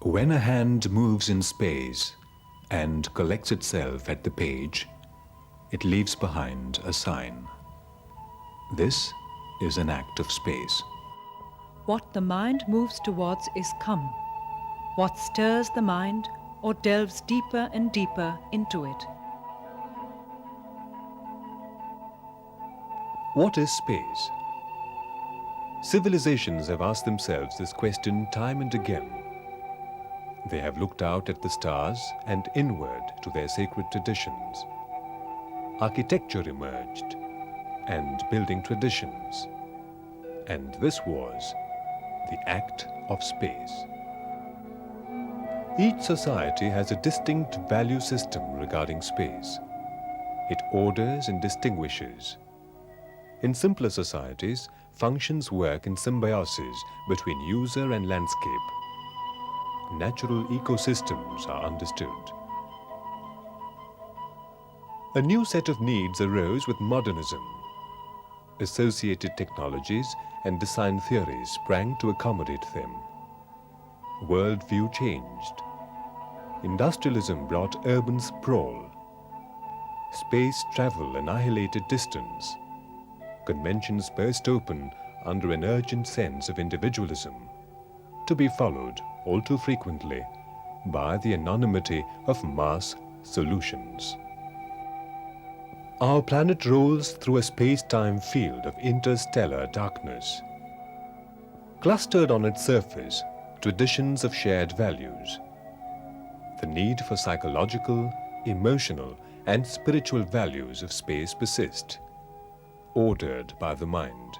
When a hand moves in space and collects itself at the page, it leaves behind a sign. This is an act of space. What the mind moves towards is Kham. What stirs the mind or delves deeper and deeper into it. What is space? Civilizations have asked themselves this question time and again. They have looked out at the stars and inward to their sacred traditions. Architecture emerged, and building traditions. And this was the act of space. Each society has a distinct value system regarding space. It orders and distinguishes. In simpler societies, functions work in symbiosis between user and landscape. Natural ecosystems are understood. A new set of needs arose with modernism. Associated technologies and design theories sprang to accommodate them. Worldview changed. Industrialism brought urban sprawl. Space travel annihilated distance. Conventions burst open under an urgent sense of individualism, to be followed all too frequently by the anonymity of mass solutions. Our planet rolls through a space-time field of interstellar darkness. Clustered on its surface, traditions of shared values. The need for psychological, emotional, and spiritual values of space persist, ordered by the mind,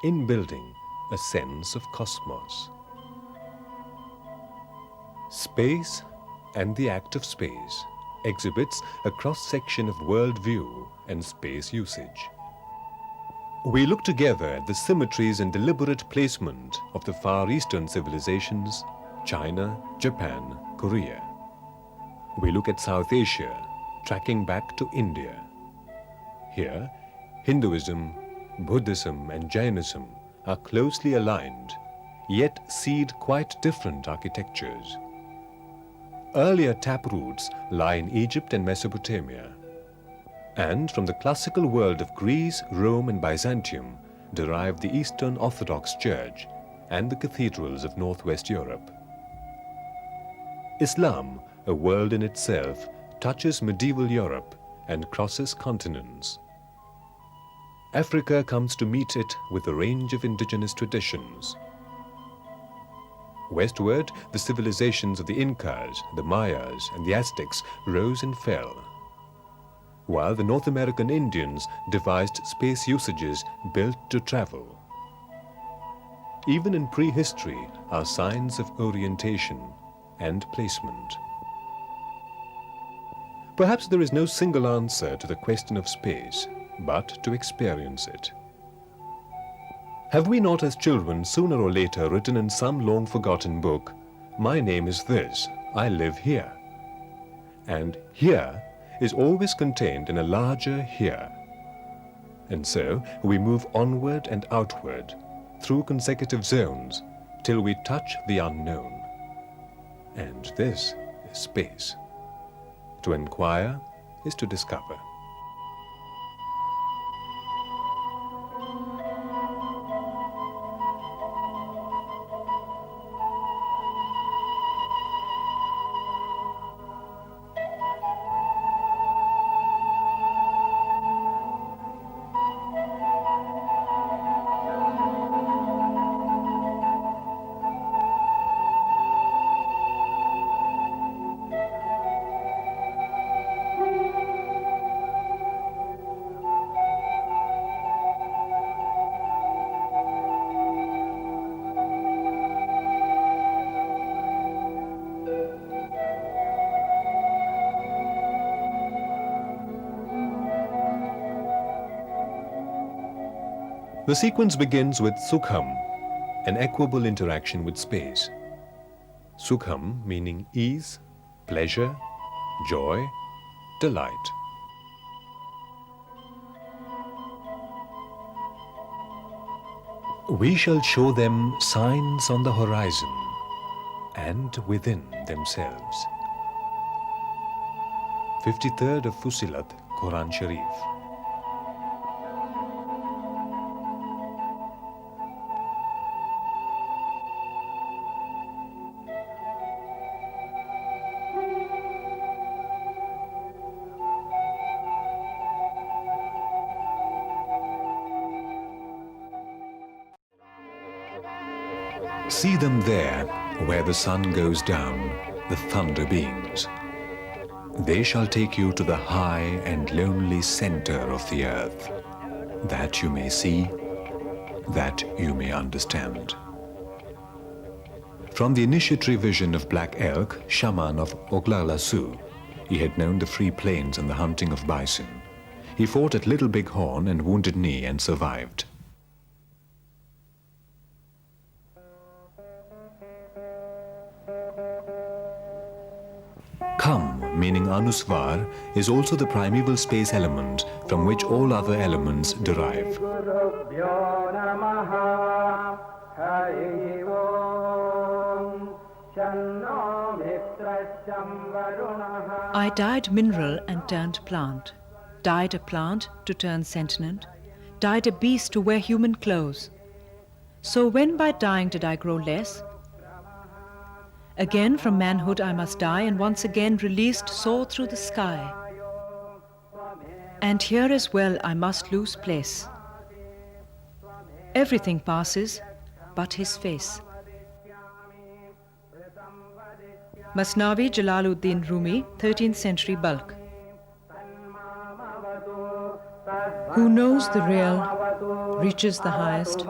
in building a sense of cosmos. Space and the act of space exhibits a cross-section of worldview and space usage. We look together at the symmetries and deliberate placement of the Far Eastern civilizations, China, Japan, Korea. We look at South Asia, tracking back to India. Here, Hinduism, Buddhism, and Jainism are closely aligned, yet seed quite different architectures. Earlier taproots lie in Egypt and Mesopotamia, and from the classical world of Greece, Rome, and Byzantium derived the Eastern Orthodox Church and the cathedrals of Northwest Europe. Islam, a world in itself, touches medieval Europe and crosses continents. Africa comes to meet it with a range of indigenous traditions. Westward, the civilizations of the Incas, the Mayas, and the Aztecs rose and fell, while the North American Indians devised space usages built to travel. Even in prehistory are signs of orientation and placement. Perhaps there is no single answer to the question of space, but to experience it. Have we not as children sooner or later written in some long-forgotten book, "My name is this, I live here"? And "here" is always contained in a larger "here." And so we move onward and outward through consecutive zones till we touch the unknown. And this is space. To inquire is to discover. The sequence begins with Sukham, an equable interaction with space. Sukham meaning ease, pleasure, joy, delight. We shall show them signs on the horizon and within themselves. 53rd of Fusilat, Quran Sharif. See them there, where the sun goes down, the thunder beings. They shall take you to the high and lonely center of the earth, that you may see, that you may understand. From the initiatory vision of Black Elk, shaman of Oglala-Sioux, he had known the free plains and the hunting of bison. He fought at Little Big Horn and Wounded Knee and survived. Kham, meaning Anusvar, is also the primeval space element from which all other elements derive. I died mineral and turned plant, died a plant to turn sentient, died a beast to wear human clothes. So when by dying did I grow less? Again from manhood I must die, and once again released soar through the sky. And here as well I must lose place. Everything passes but his face. Masnavi Jalaluddin Rumi, 13th century bulk. Who knows the real reaches the highest.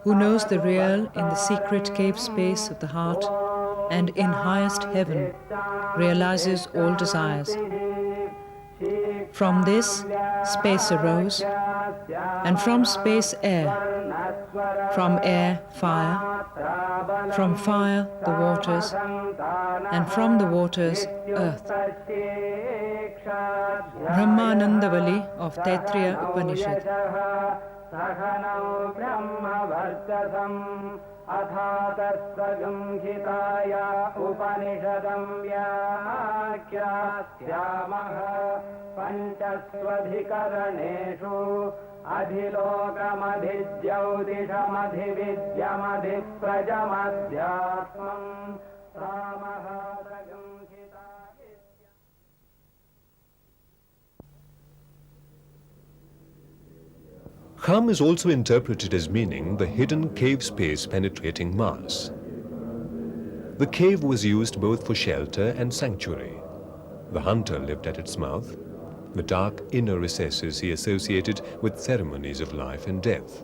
Who knows the real in the secret cave space of the heart, and in highest heaven realizes all desires. From this, space arose, and from space air, from air fire, from fire the waters, and from the waters earth. Brahmanandavali of Taittiriya Upanishad. अथातस्सगं हिताय उपनिषदं व्याख्यास्यामः पञ्चस्वधिकरणेषु अधिलोकमधिज्यौतिषमधिविद्यमधिप्रजमध्यात्मं सामहारगं हिताय. Kham is also interpreted as meaning the hidden cave space penetrating Mars. The cave was used both for shelter and sanctuary. The hunter lived at its mouth. The dark inner recesses he associated with ceremonies of life and death.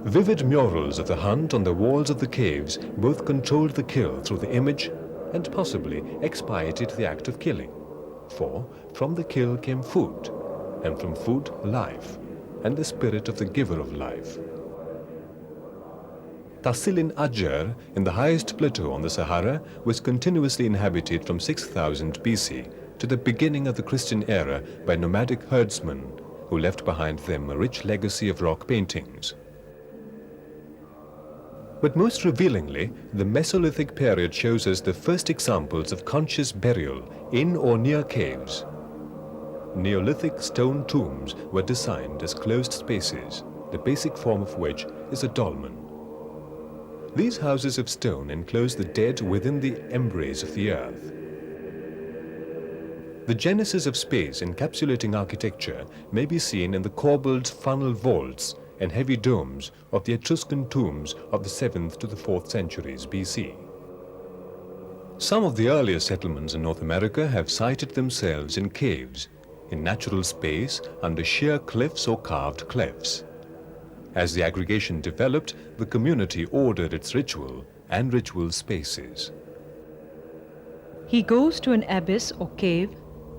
Vivid murals of the hunt on the walls of the caves both controlled the kill through the image and possibly expiated the act of killing. For from the kill came food, and from food life, and the spirit of the giver of life. Tasilin Ajar, in the highest plateau on the Sahara, was continuously inhabited from 6000 BC to the beginning of the Christian era by nomadic herdsmen who left behind them a rich legacy of rock paintings. But most revealingly, the Mesolithic period shows us the first examples of conscious burial in or near caves. Neolithic stone tombs were designed as closed spaces, the basic form of which is a dolmen. These houses of stone enclose the dead within the embrace of the earth. The genesis of space encapsulating architecture may be seen in the corbelled funnel vaults and heavy domes of the Etruscan tombs of the 7th to the 4th centuries BC. Some of the earlier settlements in North America have sited themselves in caves, in natural space under sheer cliffs or carved clefts. As the aggregation developed, the community ordered its ritual and ritual spaces. He goes to an abyss or cave.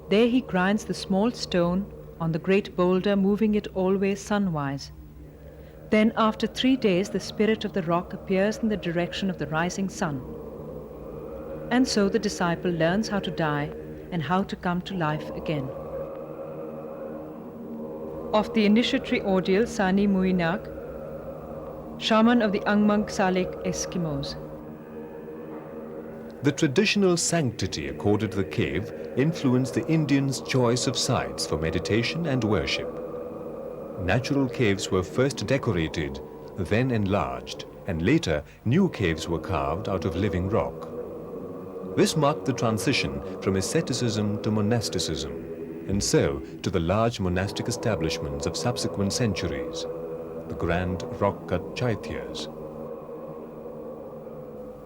There he grinds the small stone on the great boulder, moving it always sunwise. Then after 3 days the spirit of the rock appears in the direction of the rising sun. And so the disciple learns how to die and how to come to life again. Of the initiatory ordeal Sani Muinak, shaman of the Angmang Salik Eskimos. The traditional sanctity accorded to the cave influenced the Indians' choice of sites for meditation and worship. Natural caves were first decorated, then enlarged, and later new caves were carved out of living rock. This marked the transition from asceticism to monasticism, and so to the large monastic establishments of subsequent centuries, the grand rock-cut chaityas.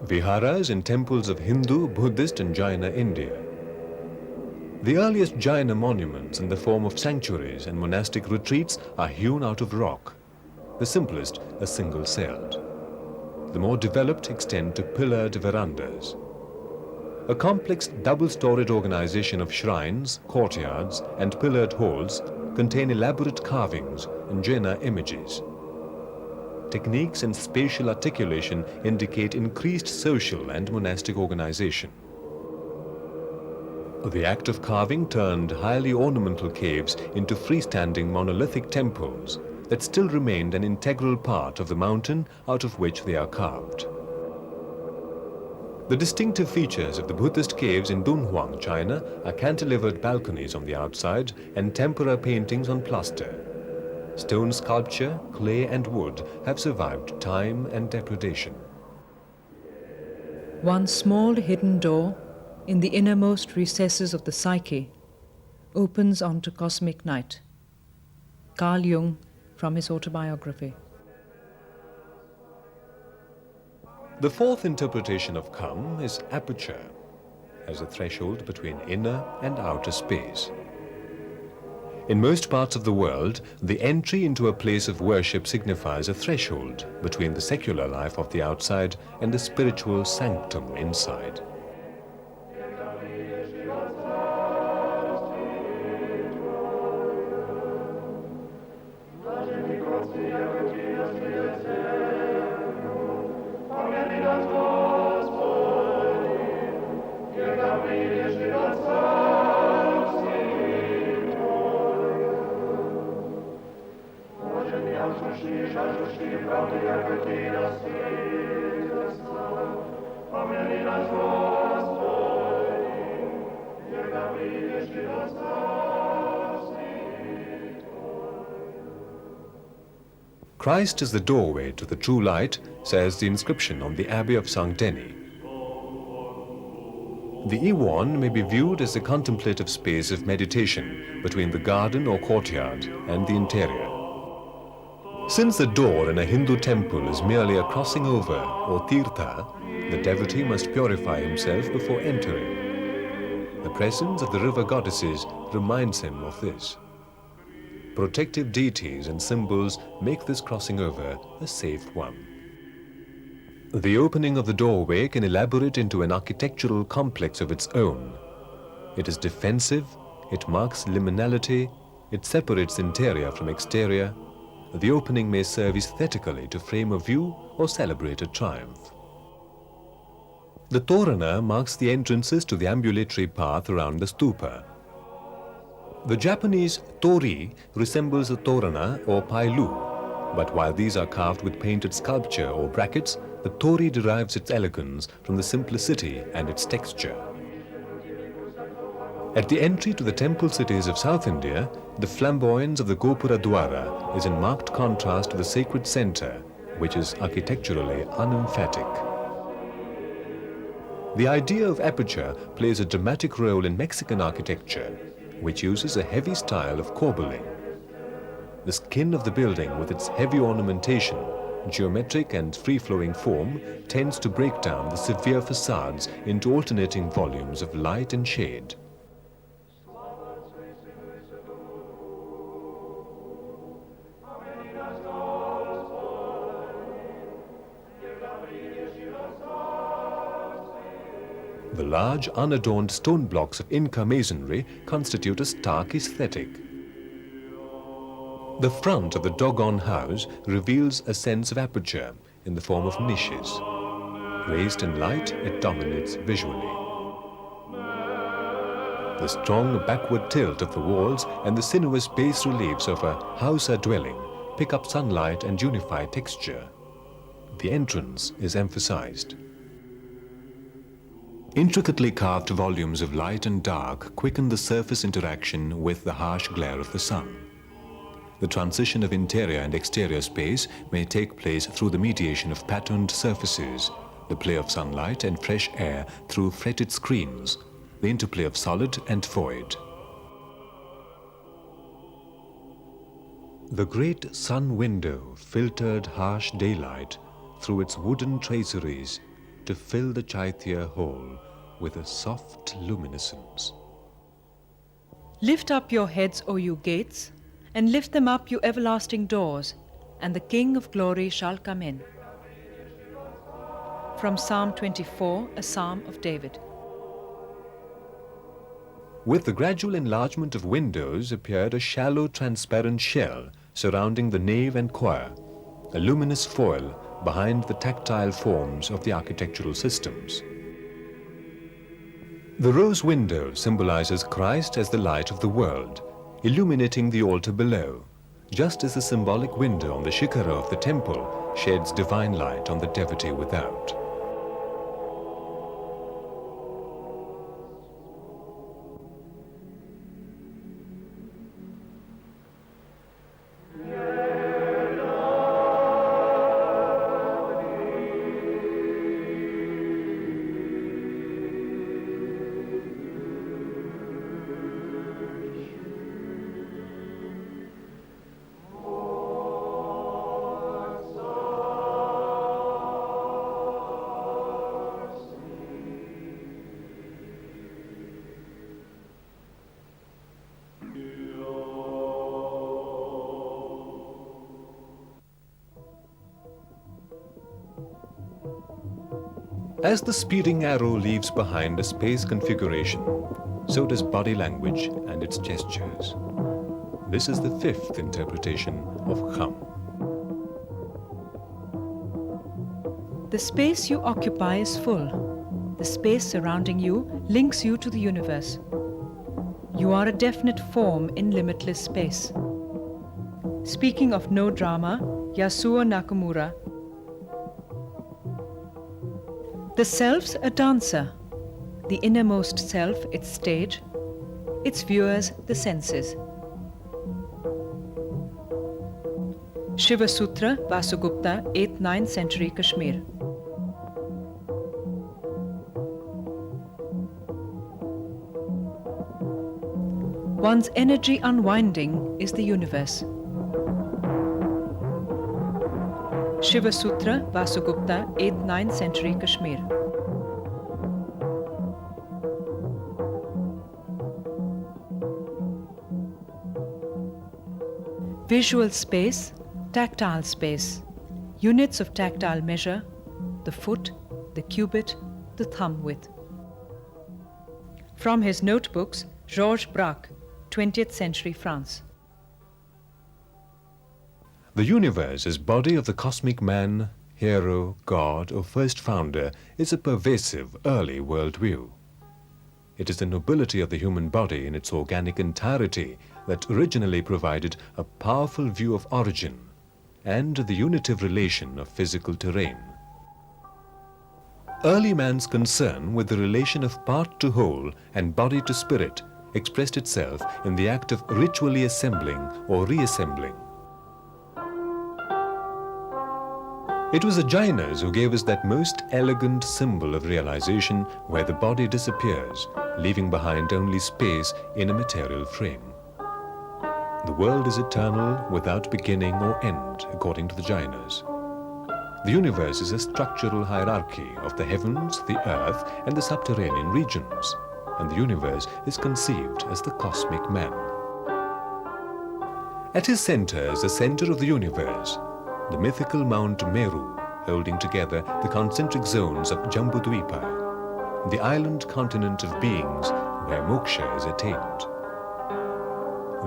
Viharas and temples of Hindu, Buddhist and Jaina India. The earliest Jaina monuments in the form of sanctuaries and monastic retreats are hewn out of rock. The simplest are single-celled. The more developed extend to pillared verandas. A complex double-storied organization of shrines, courtyards and pillared halls contain elaborate carvings and Jaina images. Techniques and spatial articulation indicate increased social and monastic organization. The act of carving turned highly ornamental caves into freestanding monolithic temples that still remained an integral part of the mountain out of which they are carved. The distinctive features of the Buddhist caves in Dunhuang, China, are cantilevered balconies on the outside and tempera paintings on plaster. Stone sculpture, clay and wood have survived time and depredation. One small hidden door in the innermost recesses of the psyche opens onto cosmic night. Carl Jung from his autobiography. The fourth interpretation of Kham is aperture, as a threshold between inner and outer space. In most parts of the world, the entry into a place of worship signifies a threshold between the secular life of the outside and the spiritual sanctum inside. Christ is the doorway to the true light, says the inscription on the Abbey of St. Denis. The Iwan may be viewed as a contemplative space of meditation between the garden or courtyard and the interior. Since the door in a Hindu temple is merely a crossing over or tirtha, the devotee must purify himself before entering. The presence of the river goddesses reminds him of this. Protective deities and symbols make this crossing over a safe one. The opening of the doorway can elaborate into an architectural complex of its own. It is defensive, it marks liminality, it separates interior from exterior. The opening may serve aesthetically to frame a view or celebrate a triumph. The torana marks the entrances to the ambulatory path around the stupa. The Japanese tori resembles a torana or pailu, but while these are carved with painted sculpture or brackets, the tori derives its elegance from the simplicity and its texture. At the entry to the temple cities of South India, the flamboyance of the Gopura Dwara is in marked contrast to the sacred center, which is architecturally unemphatic. The idea of aperture plays a dramatic role in Mexican architecture, which uses a heavy style of corbelling. The skin of the building, with its heavy ornamentation, geometric and free-flowing form, tends to break down the severe facades into alternating volumes of light and shade. The large, unadorned stone blocks of Inca masonry constitute a stark aesthetic. The front of the dogon house reveals a sense of aperture in the form of niches. Raised in light, it dominates visually. The strong backward tilt of the walls and the sinuous bas reliefs of a hausa dwelling pick up sunlight and unify texture. The entrance is emphasized. Intricately carved volumes of light and dark quicken the surface interaction with the harsh glare of the sun. The transition of interior and exterior space may take place through the mediation of patterned surfaces, the play of sunlight and fresh air through fretted screens, the interplay of solid and void. The great sun window filtered harsh daylight through its wooden traceries to fill the Chaitya hall with a soft luminescence. Lift up your heads, O you gates, and lift them up, you everlasting doors, and the King of glory shall come in. From Psalm 24, a psalm of David. With the gradual enlargement of windows appeared a shallow transparent shell surrounding the nave and choir, a luminous foil behind the tactile forms of the architectural systems. The rose window symbolizes Christ as the light of the world, illuminating the altar below, just as the symbolic window on the shikara of the temple sheds divine light on the devotee without. As the speeding arrow leaves behind a space configuration, so does body language and its gestures. This is the fifth interpretation of Kham. The space you occupy is full. The space surrounding you links you to the universe. You are a definite form in limitless space. Speaking of no drama, Yasuo Nakamura. The self's a dancer, the innermost self its stage, its viewers the senses. Shiva Sutra, Vasugupta, 8th-9th century Kashmir. One's energy unwinding is the universe. Shiva Sutra, Vasugupta, 8th-9th century Kashmir. Visual space, tactile space, units of tactile measure, the foot, the cubit, the thumb width. From his notebooks, Georges Braque, 20th century France. The universe as body of the cosmic man, hero, god, or first founder is a pervasive early worldview. It is the nobility of the human body in its organic entirety that originally provided a powerful view of origin and the unitive relation of physical terrain. Early man's concern with the relation of part to whole and body to spirit expressed itself in the act of ritually assembling or reassembling. It was the Jainas who gave us that most elegant symbol of realization where the body disappears, leaving behind only space in a material frame. The world is eternal without beginning or end, according to the Jainas. The universe is a structural hierarchy of the heavens, the earth, and the subterranean regions, and the universe is conceived as the cosmic man. At his center is the center of the universe, the mythical Mount Meru, holding together the concentric zones of Jambudvipa, the island continent of beings where moksha is attained.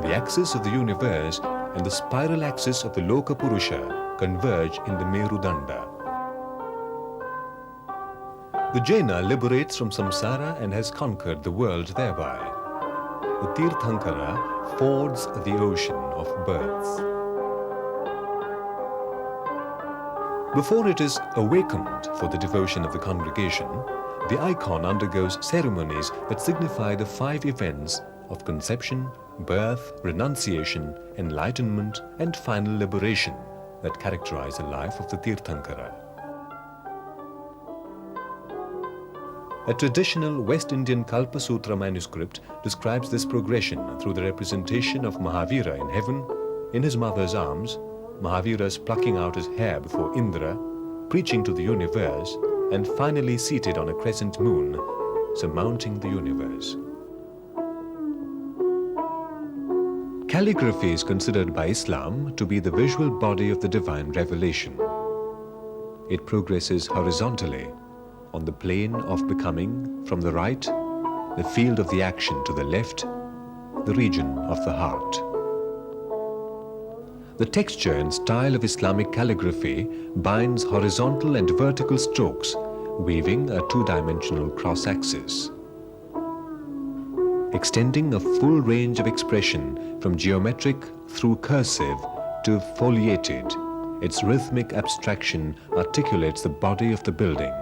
The axis of the universe and the spiral axis of the Loka Purusha converge in the Merudanda. The Jaina liberates from samsara and has conquered the world thereby. The Tirthankara fords the ocean of births. Before it is awakened for the devotion of the congregation, the icon undergoes ceremonies that signify the 5 events of conception, birth, renunciation, enlightenment, and final liberation that characterize the life of the Tirthankara. A traditional West Indian Kalpa Sutra manuscript describes this progression through the representation of Mahavira in heaven, in his mother's arms, Mahavira's plucking out his hair before Indira, preaching to the universe, and finally seated on a crescent moon, surmounting the universe. Calligraphy is considered by Islam to be the visual body of the divine revelation. It progresses horizontally on the plane of becoming from the right, the field of the action to the left, the region of the heart. The texture and style of Islamic calligraphy binds horizontal and vertical strokes, weaving a 2-dimensional cross-axis. Extending a full range of expression from geometric through cursive to foliated, its rhythmic abstraction articulates the body of the building.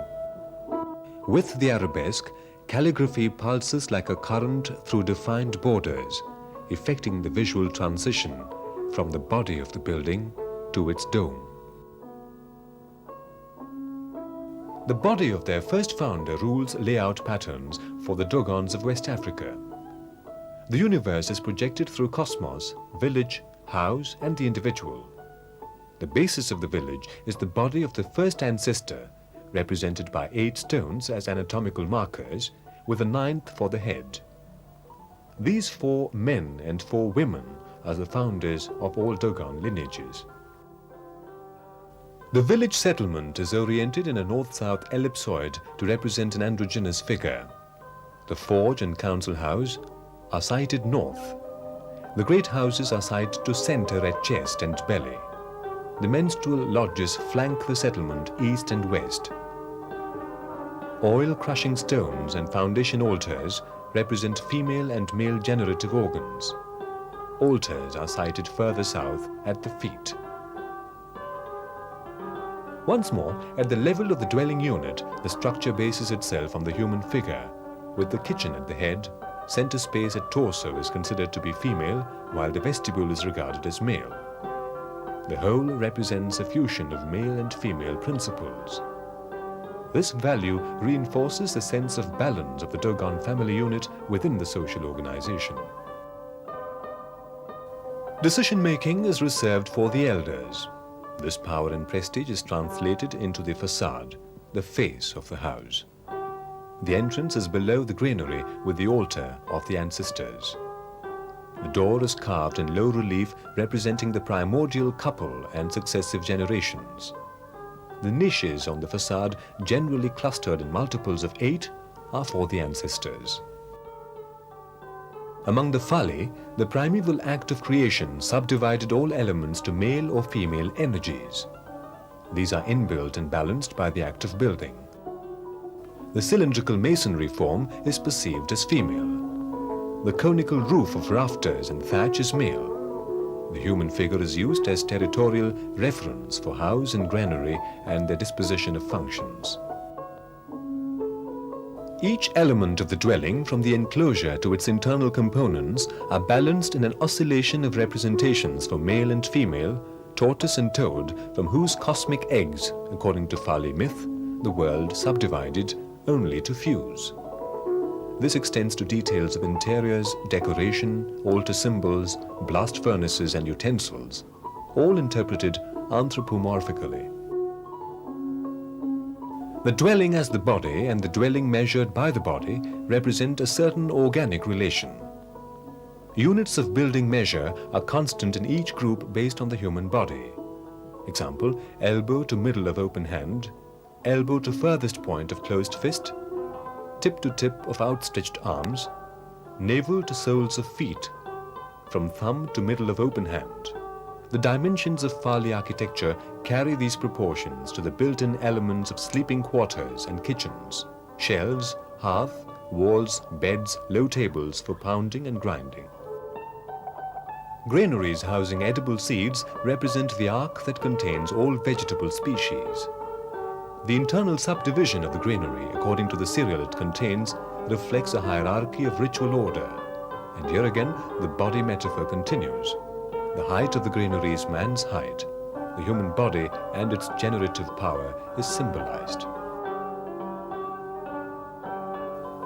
With the arabesque, calligraphy pulses like a current through defined borders, effecting the visual transition from the body of the building to its dome. The body of their first founder rules layout patterns for the Dogons of West Africa. The universe is projected through cosmos, village, house, and the individual. The basis of the village is the body of the first ancestor, represented by 8 stones as anatomical markers, with a 9th for the head. These 4 men and 4 women are the founders of all Dogon lineages. The village settlement is oriented in a north-south ellipsoid to represent an androgynous figure. The forge and council house are sited north. The great houses are sited to center at chest and belly. The menstrual lodges flank the settlement east and west. Oil-crushing stones and foundation altars represent female and male generative organs. Altars are sited further south at the feet. Once more, at the level of the dwelling unit, the structure bases itself on the human figure, with the kitchen at the head. Center space at torso is considered to be female, while the vestibule is regarded as male. The whole represents a fusion of male and female principles. This value reinforces the sense of balance of the Dogon family unit within the social organization. Decision-making is reserved for the elders. This power and prestige is translated into the facade, the face of the house. The entrance is below the granary with the altar of the ancestors. The door is carved in low relief representing the primordial couple and successive generations. The niches on the facade, generally clustered in multiples of 8, are for the ancestors. Among the Fali, the primeval act of creation subdivided all elements to male or female energies. These are inbuilt and balanced by the act of building. The cylindrical masonry form is perceived as female. The conical roof of rafters and thatch is male. The human figure is used as territorial reference for house and granary and their disposition of functions. Each element of the dwelling, from the enclosure to its internal components, are balanced in an oscillation of representations for male and female, tortoise and toad, from whose cosmic eggs, according to Fali myth, the world subdivided only to fuse. This extends to details of interiors, decoration, altar symbols, blast furnaces and utensils, all interpreted anthropomorphically. The dwelling as the body and the dwelling measured by the body represent a certain organic relation. Units of building measure are constant in each group based on the human body. Example, elbow to middle of open hand, elbow to furthest point of closed fist, tip to tip of outstretched arms, navel to soles of feet, from thumb to middle of open hand. The dimensions of Fali architecture carry these proportions to the built-in elements of sleeping quarters and kitchens, shelves, hearth, walls, beds, low tables for pounding and grinding. Granaries housing edible seeds represent the ark that contains all vegetable species. The internal subdivision of the granary, according to the cereal it contains, reflects a hierarchy of ritual order. And here again, the body metaphor continues. The height of the granary is man's height. The human body and its generative power is symbolized.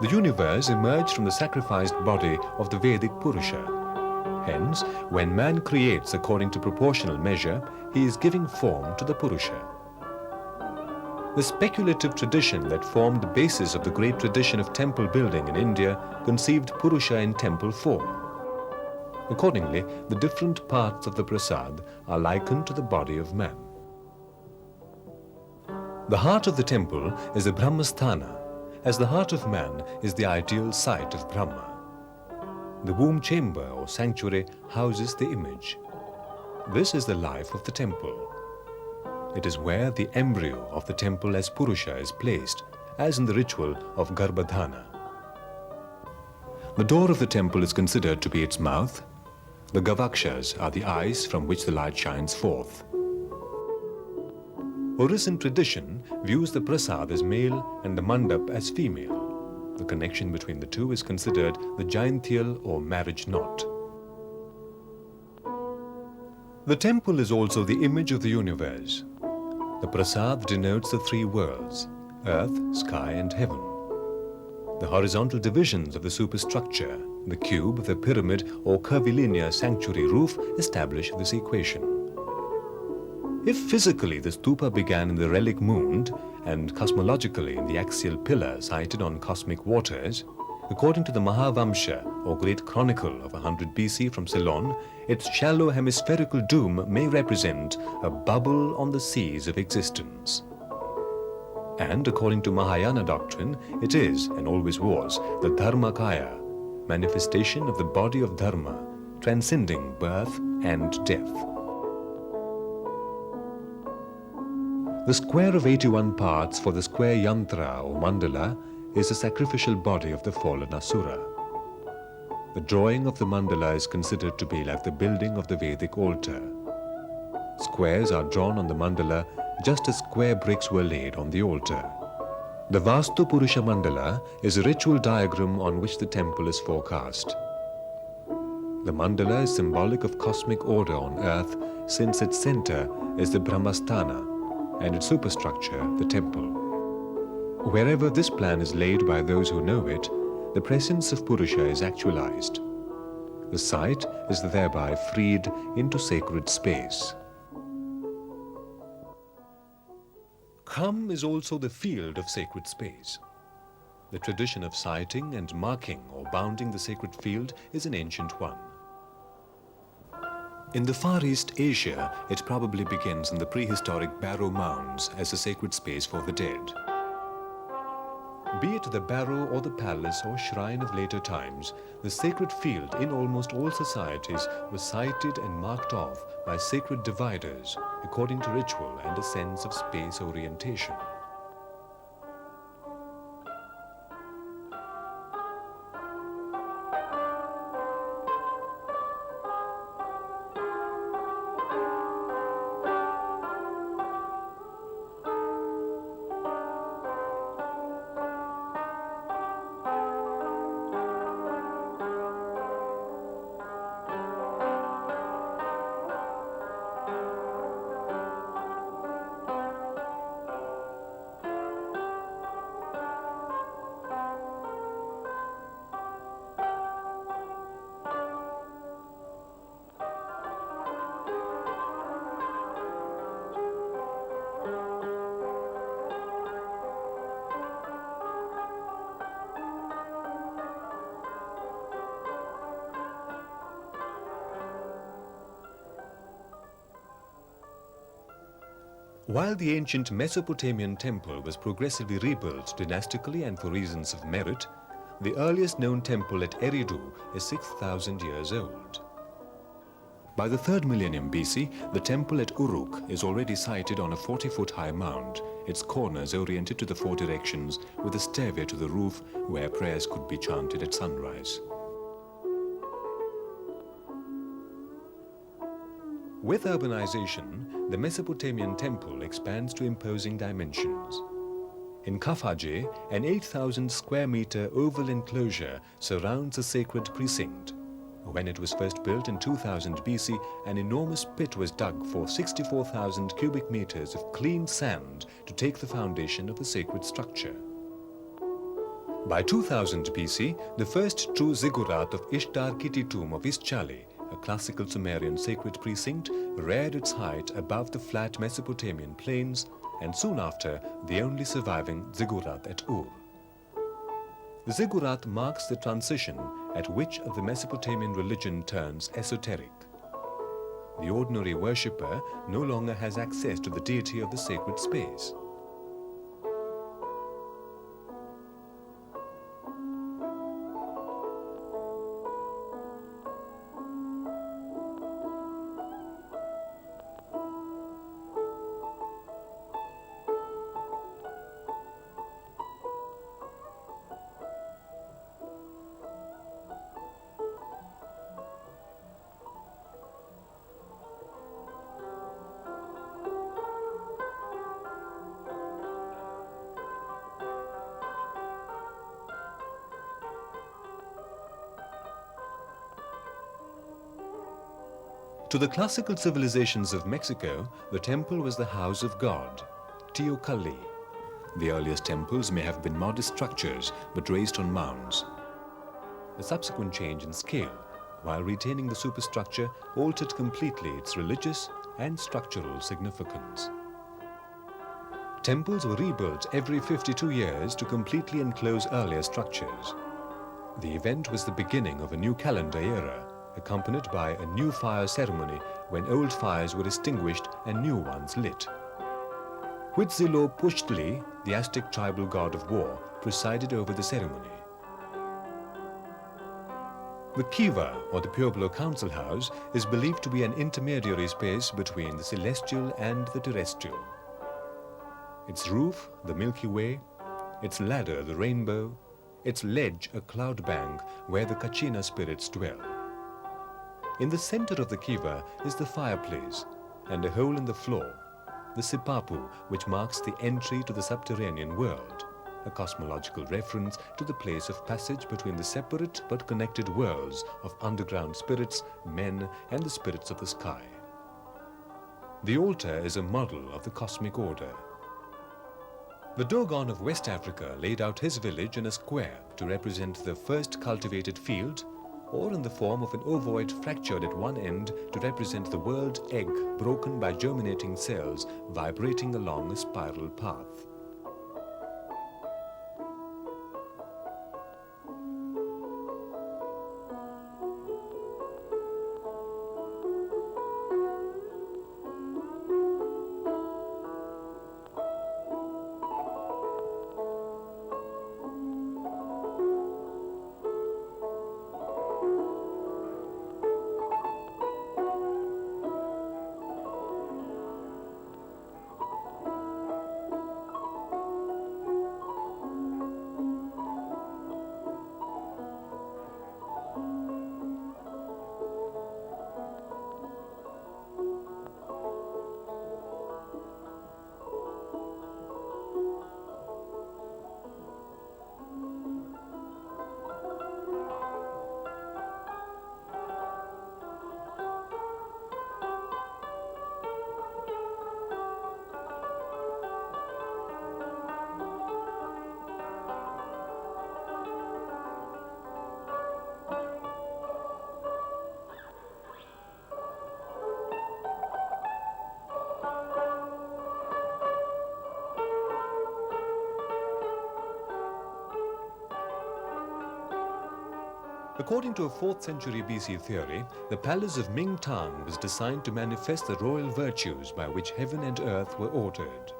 The universe emerged from the sacrificed body of the Vedic Purusha. Hence, when man creates according to proportional measure, he is giving form to the Purusha. The speculative tradition that formed the basis of the great tradition of temple building in India conceived Purusha in temple form. Accordingly, the different parts of the prasad are likened to the body of man. The heart of the temple is the Brahmasthana, as the heart of man is the ideal site of Brahma. The womb chamber or sanctuary houses the image. This is the life of the temple. It is where the embryo of the temple as Purusha is placed, as in the ritual of Garbhadhana. The door of the temple is considered to be its mouth. The Gavakshas are the eyes from which the light shines forth. Orisen tradition views the prasad as male and the mandap as female. The connection between the two is considered the Jayantial or marriage knot. The temple is also the image of the universe. The prasad denotes the three worlds, earth, sky and heaven. The horizontal divisions of the superstructure, the cube, the pyramid or curvilinear sanctuary roof establish this equation. If physically the stupa began in the relic mound and cosmologically in the axial pillar sited on cosmic waters, according to the Mahavamsha or Great Chronicle of 100 BC from Ceylon, its shallow hemispherical dome may represent a bubble on the seas of existence. And according to Mahayana doctrine, it is and always was the Dharmakaya, manifestation of the body of Dharma, transcending birth and death. The square of 81 parts for the square yantra or mandala is the sacrificial body of the fallen Asura. The drawing of the mandala is considered to be like the building of the Vedic altar. Squares are drawn on the mandala just as square bricks were laid on the altar. The Vastu Purusha Mandala is a ritual diagram on which the temple is forecast. The mandala is symbolic of cosmic order on earth since its center is the Brahmasthana and its superstructure the temple. Wherever this plan is laid by those who know it, the presence of Purusha is actualized. The site is thereby freed into sacred space. Kham is also the field of sacred space. The tradition of siting and marking or bounding the sacred field is an ancient one. In the Far East Asia, it probably begins in the prehistoric barrow mounds as a sacred space for the dead. Be it the barrow or the palace or shrine of later times, the sacred field in almost all societies was sited and marked off by sacred dividers according to ritual and a sense of space orientation. While the ancient Mesopotamian temple was progressively rebuilt dynastically and for reasons of merit, the earliest known temple at Eridu is 6,000 years old. By the 3rd millennium BC, the temple at Uruk is already sited on a 40-foot high mound, its corners oriented to the 4 directions with a stairway to the roof where prayers could be chanted at sunrise. With urbanization, the Mesopotamian temple expands to imposing dimensions. In Kafaje, an 8,000 square meter oval enclosure surrounds the sacred precinct. When it was first built in 2000 BC, an enormous pit was dug for 64,000 cubic meters of clean sand to take the foundation of the sacred structure. By 2000 BC, the first true ziggurat of Ishtar Kiti tomb of Ischali, a classical Sumerian sacred precinct, reared its height above the flat Mesopotamian plains, and soon after, the only surviving ziggurat at Ur. The ziggurat marks the transition at which the Mesopotamian religion turns esoteric. The ordinary worshipper no longer has access to the deity of the sacred space. To the classical civilizations of Mexico, the temple was the house of God, Teocalli. The earliest temples may have been modest structures, but raised on mounds. The subsequent change in scale, while retaining the superstructure, altered completely its religious and structural significance. Temples were rebuilt every 52 years to completely enclose earlier structures. The event was the beginning of a new calendar era, accompanied by a new fire ceremony when old fires were extinguished and new ones lit. Huitzilopochtli, the Aztec tribal god of war, presided over the ceremony. The kiva, or the Pueblo Council House, is believed to be an intermediary space between the celestial and the terrestrial. Its roof, the Milky Way, its ladder, the rainbow, its ledge, a cloud bank where the Kachina spirits dwell. In the center of the kiva is the fireplace and a hole in the floor, the sipapu, which marks the entry to the subterranean world, a cosmological reference to the place of passage between the separate but connected worlds of underground spirits, men, and the spirits of the sky. The altar is a model of the cosmic order. The Dogon of West Africa laid out his village in a square to represent the first cultivated field, or in the form of an ovoid fractured at one end to represent the world egg broken by germinating cells vibrating along a spiral path. According to a 4th century BC theory, the palace of Ming Tang was designed to manifest the royal virtues by which heaven and earth were ordered.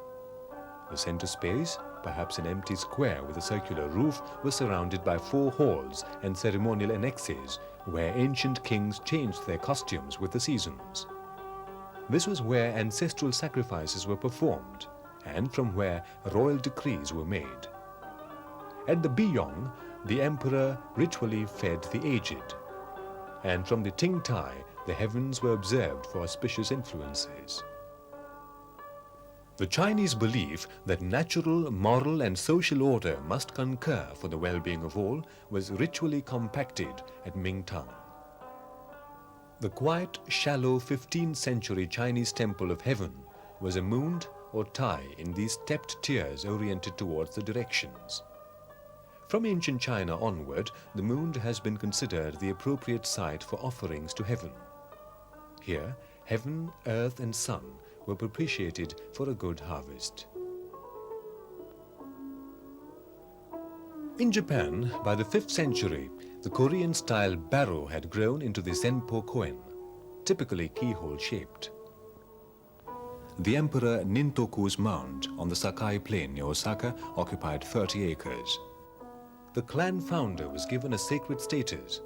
The center space, perhaps an empty square with a circular roof, was surrounded by 4 halls and ceremonial annexes where ancient kings changed their costumes with the seasons. This was where ancestral sacrifices were performed and from where royal decrees were made. At the Biyong, the emperor ritually fed the aged, and from the Ting Tai, the heavens were observed for auspicious influences. The Chinese belief that natural, moral and social order must concur for the well-being of all was ritually compacted at Mingtang. The quiet, shallow 15th century Chinese temple of heaven was a mound or tai in these stepped tiers oriented towards the directions. From ancient China onward, the mound has been considered the appropriate site for offerings to heaven. Here, heaven, earth and sun were propitiated for a good harvest. In Japan, by the 5th century, the Korean-style barrow had grown into the senpo koen, typically keyhole-shaped. The Emperor Nintoku's mound on the Sakai Plain near Osaka occupied 30 acres. The clan founder was given a sacred status,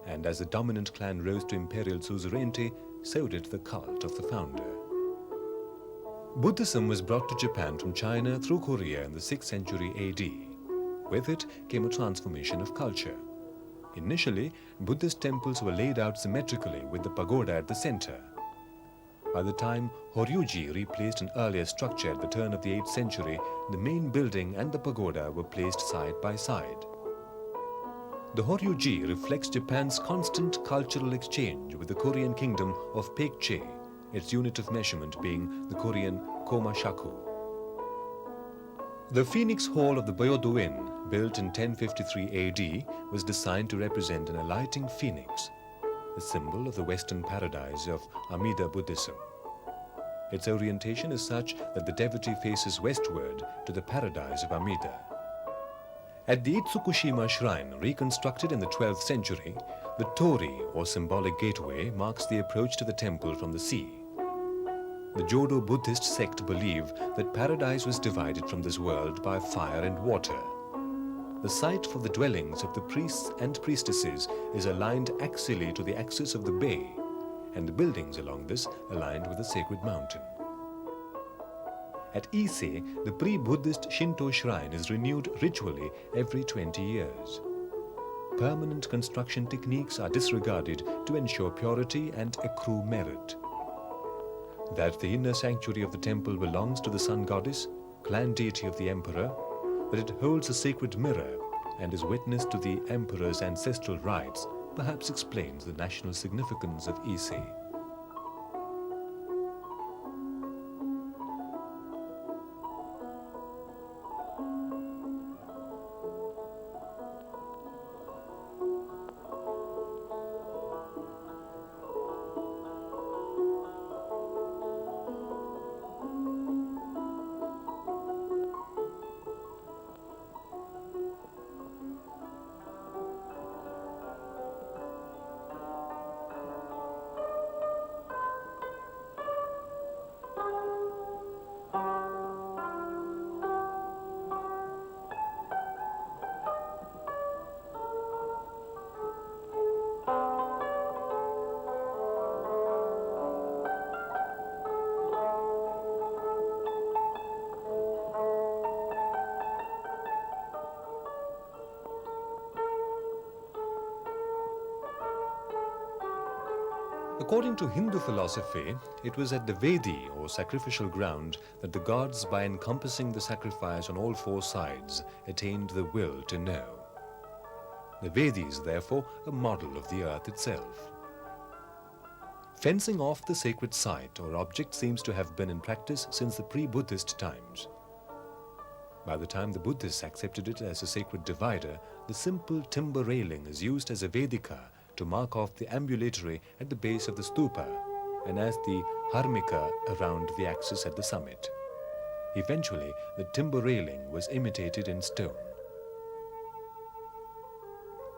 and as the dominant clan rose to imperial suzerainty, so did the cult of the founder. Buddhism was brought to Japan from China through Korea in the 6th century AD. With it came a transformation of culture. Initially, Buddhist temples were laid out symmetrically with the pagoda at the center. By the time Horyuji replaced an earlier structure at the turn of the 8th century, the main building and the pagoda were placed side by side. The Horyuji reflects Japan's constant cultural exchange with the Korean kingdom of Baekje, its unit of measurement being the Korean komashaku. The Phoenix Hall of the Byodo Inn, built in 1053 AD, was designed to represent an alighting phoenix, a symbol of the Western paradise of Amida Buddhism. Its orientation is such that the devotee faces westward to the paradise of Amida. At the Itsukushima shrine, reconstructed in the 12th century, the torii, or symbolic gateway, marks the approach to the temple from the sea. The Jodo Buddhist sect believe that paradise was divided from this world by fire and water. The site for the dwellings of the priests and priestesses is aligned axially to the axis of the bay, and the buildings along this aligned with the sacred mountain. At Ise, the pre-Buddhist Shinto shrine is renewed ritually every 20 years. Permanent construction techniques are disregarded to ensure purity and accrue merit. That the inner sanctuary of the temple belongs to the sun goddess, clan deity of the emperor, that it holds a sacred mirror and is witness to the emperor's ancestral rites perhaps explains the national significance of Ise. According to Hindu philosophy, it was at the Vedi, or sacrificial ground, that the gods, by encompassing the sacrifice on all four sides, attained the will to know. The Vedi is therefore a model of the earth itself. Fencing off the sacred site or object seems to have been in practice since the pre-Buddhist times. By the time the Buddhists accepted it as a sacred divider, the simple timber railing is used as a Vedika to mark off the ambulatory at the base of the stupa and as the harmika around the axis at the summit. Eventually, the timber railing was imitated in stone.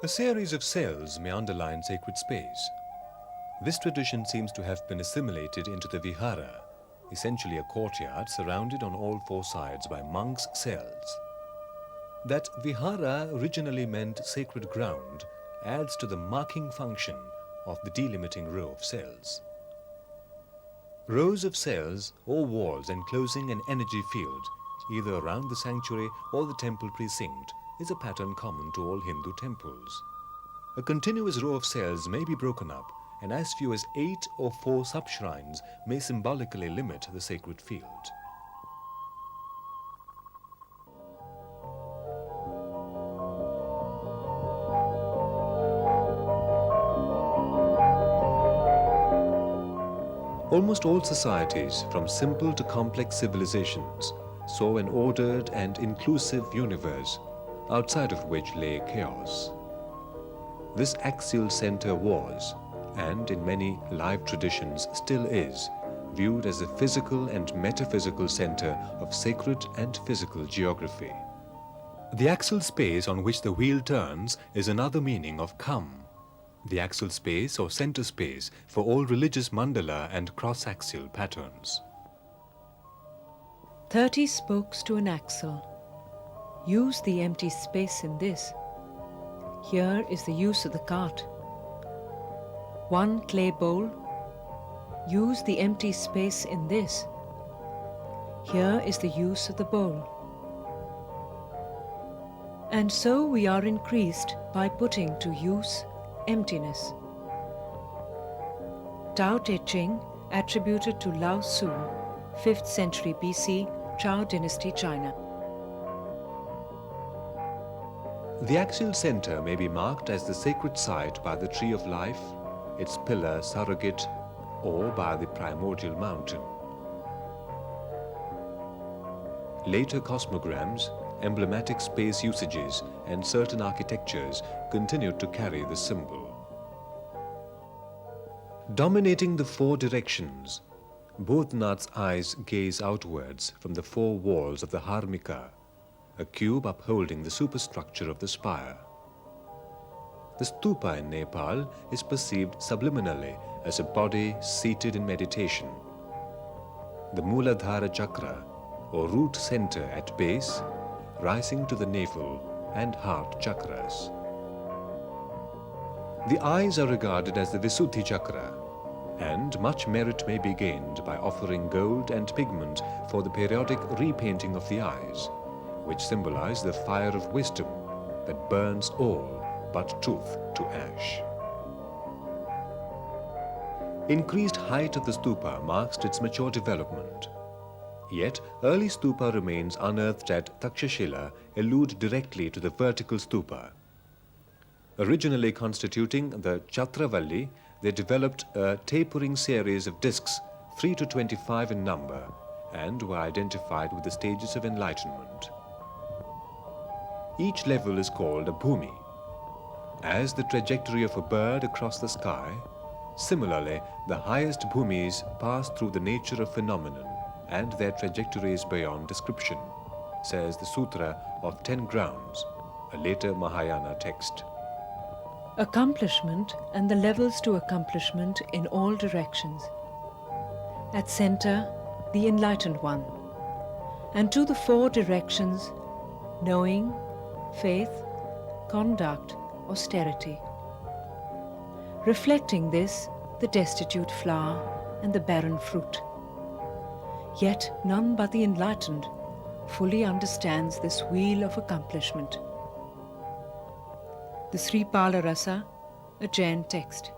A series of cells may underline sacred space. This tradition seems to have been assimilated into the vihara, essentially a courtyard surrounded on all four sides by monks' cells. That vihara originally meant sacred ground adds to the marking function of the delimiting row of cells. Rows of cells or walls enclosing an energy field, either around the sanctuary or the temple precinct, is a pattern common to all Hindu temples. A continuous row of cells may be broken up and as few as 8 or 4 sub-shrines may symbolically limit the sacred field. Almost all societies, from simple to complex civilizations, saw an ordered and inclusive universe, outside of which lay chaos. This axial center was, and in many live traditions still is, viewed as the physical and metaphysical center of sacred and physical geography. The axial space on which the wheel turns is another meaning of Kham, the axial space or center space for all religious mandala and cross-axial patterns. 30 spokes to an axle. Use the empty space in this. Here is the use of the cart. 1 clay bowl. Use the empty space in this. Here is the use of the bowl. And so we are increased by putting to use emptiness. Tao Te Ching, attributed to Lao Tzu, 5th century BC, Zhou dynasty, China. The axial center may be marked as the sacred site by the tree of life, its pillar surrogate, or by the primordial mountain. Later cosmograms, emblematic space usages, and certain architectures continued to carry the symbol. Dominating the 4 directions, Bodhnath's eyes gaze outwards from the 4 walls of the Harmika, a cube upholding the superstructure of the spire. The stupa in Nepal is perceived subliminally as a body seated in meditation. The Muladhara chakra, or root center at base, rising to the navel and heart chakras. The eyes are regarded as the Visuddhi chakra, and much merit may be gained by offering gold and pigment for the periodic repainting of the eyes, which symbolize the fire of wisdom that burns all but truth to ash. Increased height of the stupa marks its mature development. Yet, early stupa remains unearthed at Takshashila allude directly to the vertical stupa. Originally constituting the Chatravalli, they developed a tapering series of discs, 3 to 25 in number, and were identified with the stages of enlightenment. Each level is called a bhumi. As the trajectory of a bird across the sky, similarly, the highest bhumis pass through the nature of phenomenon, and their trajectory is beyond description, says the Sutra of 10 Grounds, a later Mahayana text. Accomplishment and the levels to accomplishment in all directions. At center, the enlightened one, and to the 4 directions, knowing, faith, conduct, austerity. Reflecting this, the destitute flower and the barren fruit. Yet none but the enlightened fully understands this wheel of accomplishment. The Sripala Rasa, a Jain text.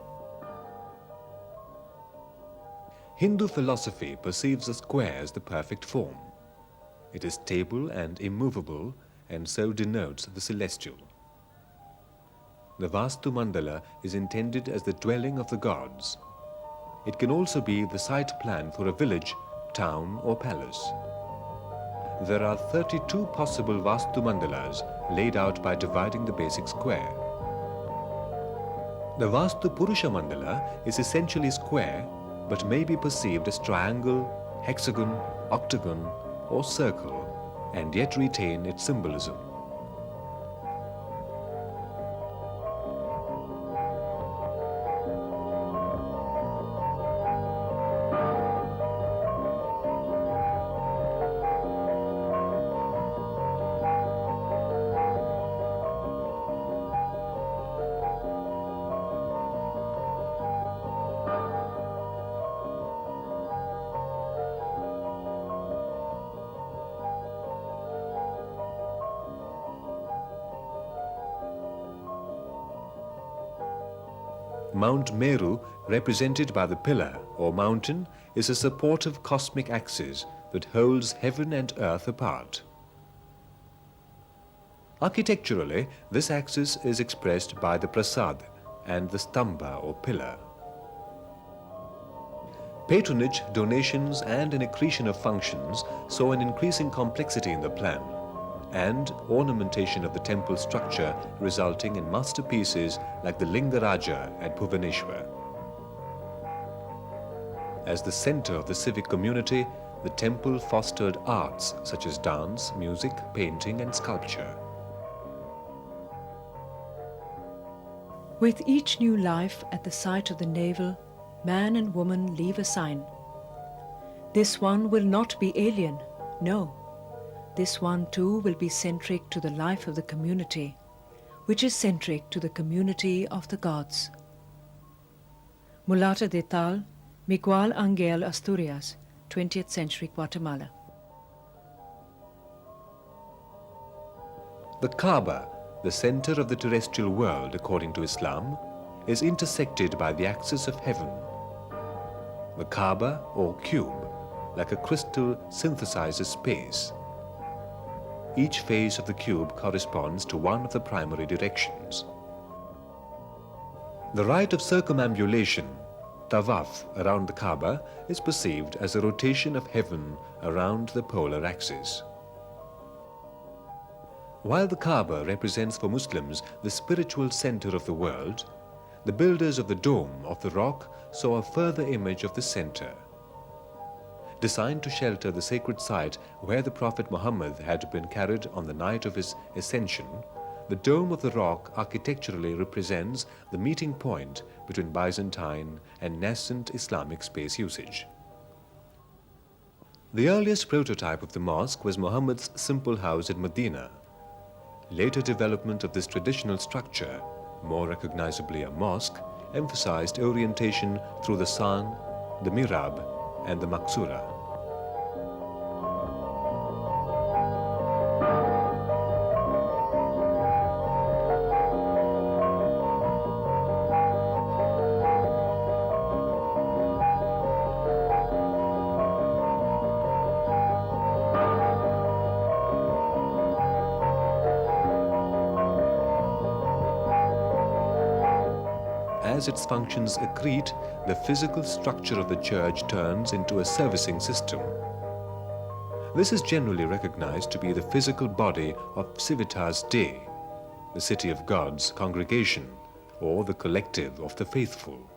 Hindu philosophy perceives a square as the perfect form. It is stable and immovable, and so denotes the celestial. The Vastu Mandala is intended as the dwelling of the gods. It can also be the site plan for a village, town, or palace. There are 32 possible Vastu Mandalas laid out by dividing the basic square. The Vastu Purusha Mandala is essentially square, but may be perceived as triangle, hexagon, octagon, or circle, and yet retain its symbolism. Mount Meru, represented by the pillar or mountain, is a supportive cosmic axis that holds heaven and earth apart. Architecturally, this axis is expressed by the prasad and the stamba or pillar. Patronage, donations and an accretion of functions saw an increasing complexity in the plan, and ornamentation of the temple structure resulting in masterpieces like the Lingaraja at Bhubaneswar. As the center of the civic community, the temple fostered arts such as dance, music, painting and sculpture. With each new life at the site of the navel, man and woman leave a sign. This one will not be alien, no. This one too will be centric to the life of the community, which is centric to the community of the gods. Mulata de Tal, Miguel Angel Asturias, 20th century Guatemala. The Kaaba, the center of the terrestrial world according to Islam, is intersected by the axis of heaven. The Kaaba, or cube, like a crystal, synthesizes space. Each face of the cube corresponds to one of the primary directions. The rite of circumambulation, tawaf, around the Kaaba is perceived as a rotation of heaven around the polar axis. While the Kaaba represents for Muslims the spiritual center of the world, the builders of the dome of the rock saw a further image of the center. Designed to shelter the sacred site where the Prophet Muhammad had been carried on the night of his ascension, the dome of the rock architecturally represents the meeting point between Byzantine and nascent Islamic space usage. The earliest prototype of the mosque was Muhammad's simple house at Medina. Later development of this traditional structure, more recognizably a mosque, emphasized orientation through the san, the mihrab, and the maksura. As its functions accrete, the physical structure of the church turns into a servicing system. This is generally recognized to be the physical body of Civitas Dei, the city of God's congregation, or the collective of the faithful.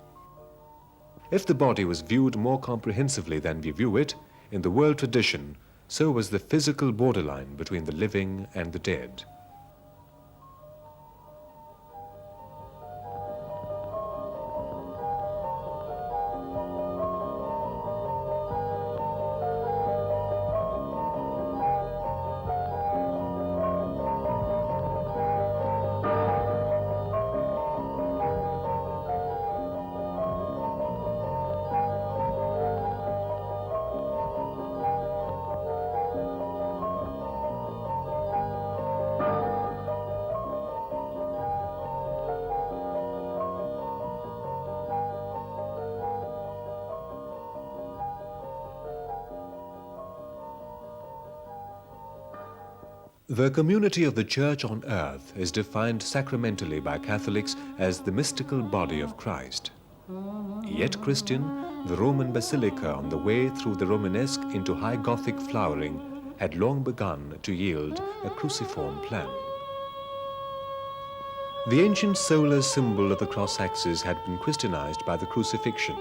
If the body was viewed more comprehensively than we view it, in the world tradition, so was the physical borderline between the living and the dead. The community of the Church on earth is defined sacramentally by Catholics as the mystical body of Christ. Yet Christian, the Roman basilica on the way through the Romanesque into High Gothic flowering had long begun to yield a cruciform plan. The ancient solar symbol of the cross axis had been Christianized by the crucifixion.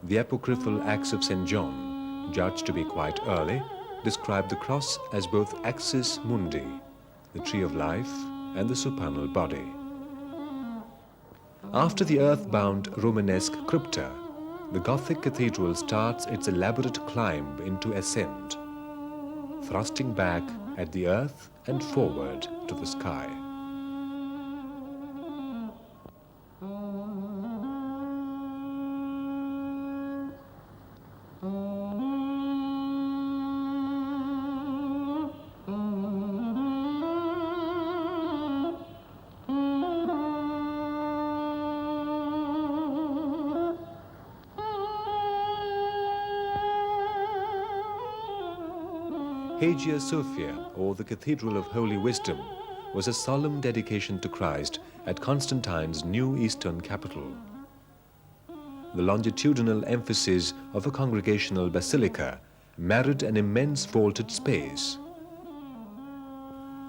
The apocryphal Acts of St. John, judged to be quite early, describe the cross as both axis mundi, the tree of life, and the supernal body. After the earth-bound Romanesque crypta, the Gothic cathedral starts its elaborate climb into ascent, thrusting back at the earth and forward to the sky. Hagia Sophia, or the Cathedral of Holy Wisdom, was a solemn dedication to Christ at Constantine's new eastern capital. The longitudinal emphasis of a congregational basilica married an immense vaulted space.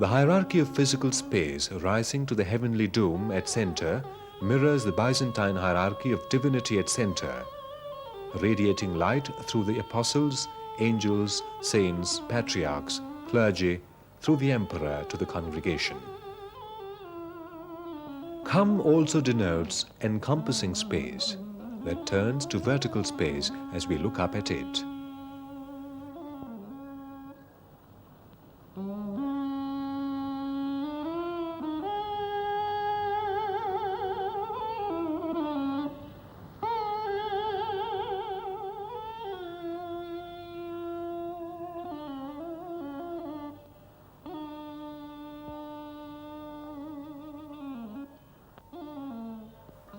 The hierarchy of physical space rising to the heavenly dome at center mirrors the Byzantine hierarchy of divinity at center, radiating light through the apostles, angels, saints, patriarchs, clergy, through the emperor to the congregation. Kham also denotes encompassing space that turns to vertical space as we look up at it.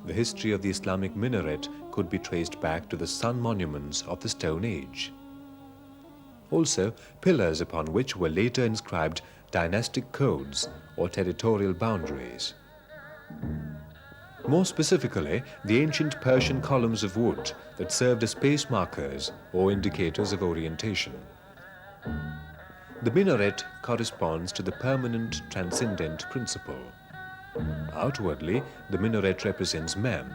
The history of the Islamic minaret could be traced back to the sun monuments of the Stone Age. Also, pillars upon which were later inscribed dynastic codes or territorial boundaries. More specifically, the ancient Persian columns of wood that served as space markers or indicators of orientation. The minaret corresponds to the permanent transcendent principle. Outwardly, the minaret represents man,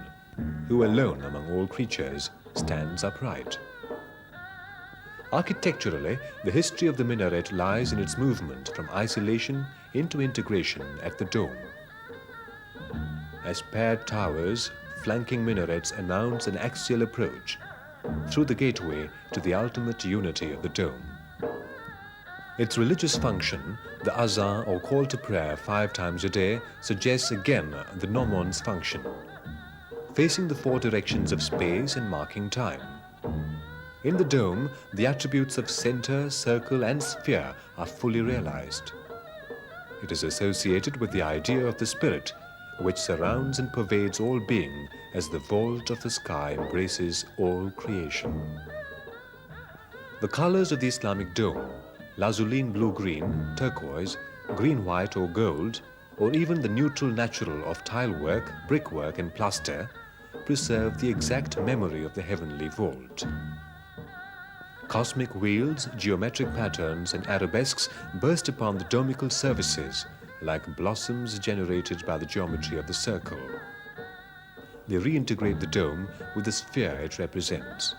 who alone among all creatures stands upright. Architecturally, the history of the minaret lies in its movement from isolation into integration at the dome. As paired towers, flanking minarets announce an axial approach through the gateway to the ultimate unity of the dome. Its religious function, the azan or call to prayer 5 times a day, suggests again the nomon's function, facing the 4 directions of space and marking time. In the dome, the attributes of center, circle and sphere are fully realized. It is associated with the idea of the spirit, which surrounds and pervades all being as the vault of the sky embraces all creation. The colors of the Islamic dome, lazulin blue-green, turquoise, green-white or gold, or even the neutral natural of tilework, brickwork and plaster, preserve the exact memory of the heavenly vault. Cosmic wheels, geometric patterns and arabesques burst upon the domical surfaces like blossoms generated by the geometry of the circle. They reintegrate the dome with the sphere it represents.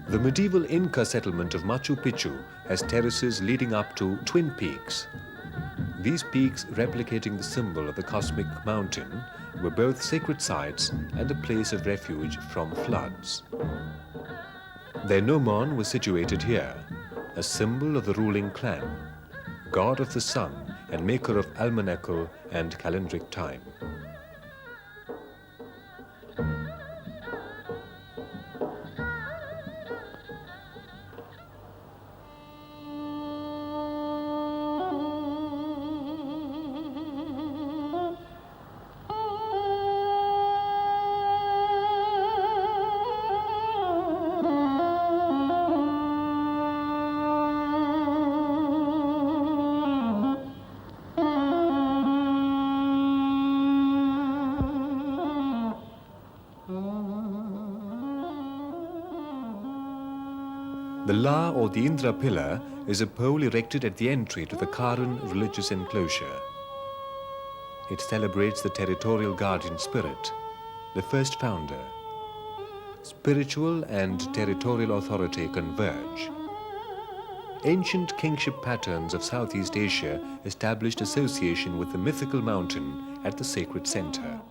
The medieval Inca settlement of Machu Picchu has terraces leading up to twin peaks. These peaks, replicating the symbol of the cosmic mountain, were both sacred sites and a place of refuge from floods. Their gnomon was situated here, a symbol of the ruling clan, god of the sun and maker of almanacal and calendric time. The La or the Indira pillar is a pole erected at the entry to the Karan religious enclosure. It celebrates the territorial guardian spirit, the first founder. Spiritual and territorial authority converge. Ancient kingship patterns of Southeast Asia established association with the mythical mountain at the sacred center.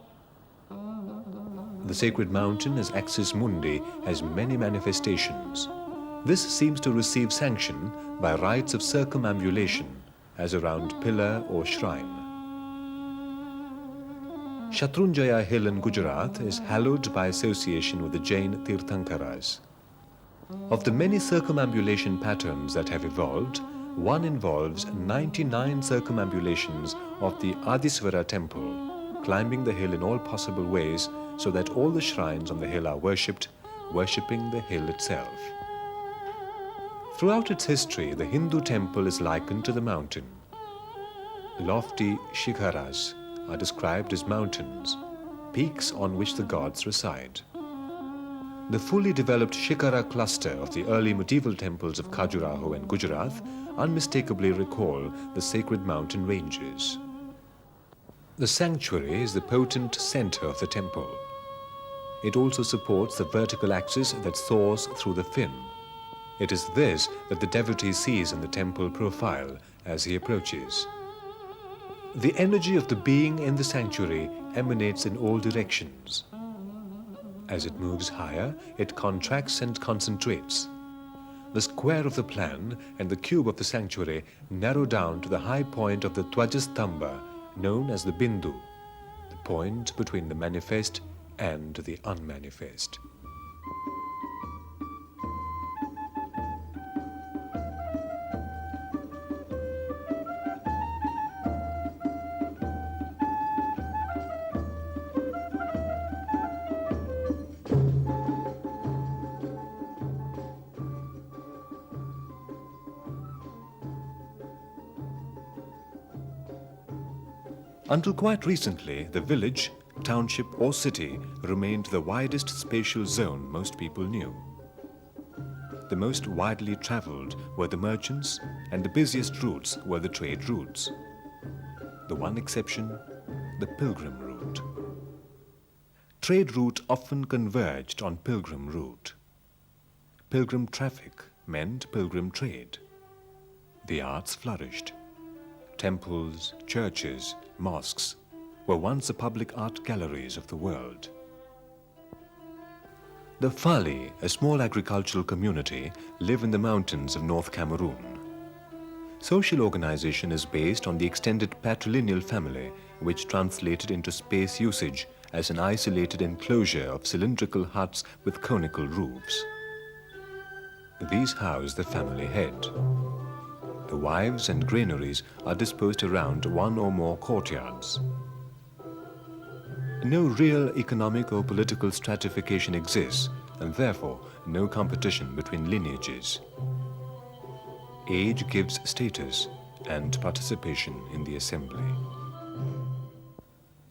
The sacred mountain as axis mundi has many manifestations. This seems to receive sanction by rites of circumambulation, as a round pillar or shrine. Shatrunjaya Hill in Gujarat is hallowed by association with the Jain Tirthankaras. Of the many circumambulation patterns that have evolved, one involves 99 circumambulations of the Adiswara temple, climbing the hill in all possible ways so that all the shrines on the hill are worshipped, worshipping the hill itself. Throughout its history, the Hindu temple is likened to the mountain. Lofty shikharas are described as mountains, peaks on which the gods reside. The fully developed Shikara cluster of the early medieval temples of Khajuraho and Gujarat unmistakably recall the sacred mountain ranges. The sanctuary is the potent center of the temple. It also supports the vertical axis that soars through the fin. It is this that the devotee sees in the temple profile as he approaches. The energy of the being in the sanctuary emanates in all directions. As it moves higher, it contracts and concentrates. The square of the plan and the cube of the sanctuary narrow down to the high point of the Twajastamba, known as the Bindu, the point between the manifest and the unmanifest. Until quite recently, the village, township or city remained the widest spatial zone most people knew. The most widely traveled were the merchants and the busiest routes were the trade routes. The one exception, the pilgrim route. Trade route often converged on pilgrim route. Pilgrim traffic meant pilgrim trade. The arts flourished. Temples, churches, mosques were once the public art galleries of the world. The Fali, a small agricultural community, live in the mountains of North Cameroon. Social organization is based on the extended patrilineal family, which translated into space usage as an isolated enclosure of cylindrical huts with conical roofs. These house the family head. The wives and granaries are disposed around one or more courtyards. No real economic or political stratification exists, and therefore no competition between lineages. Age gives status and participation in the assembly.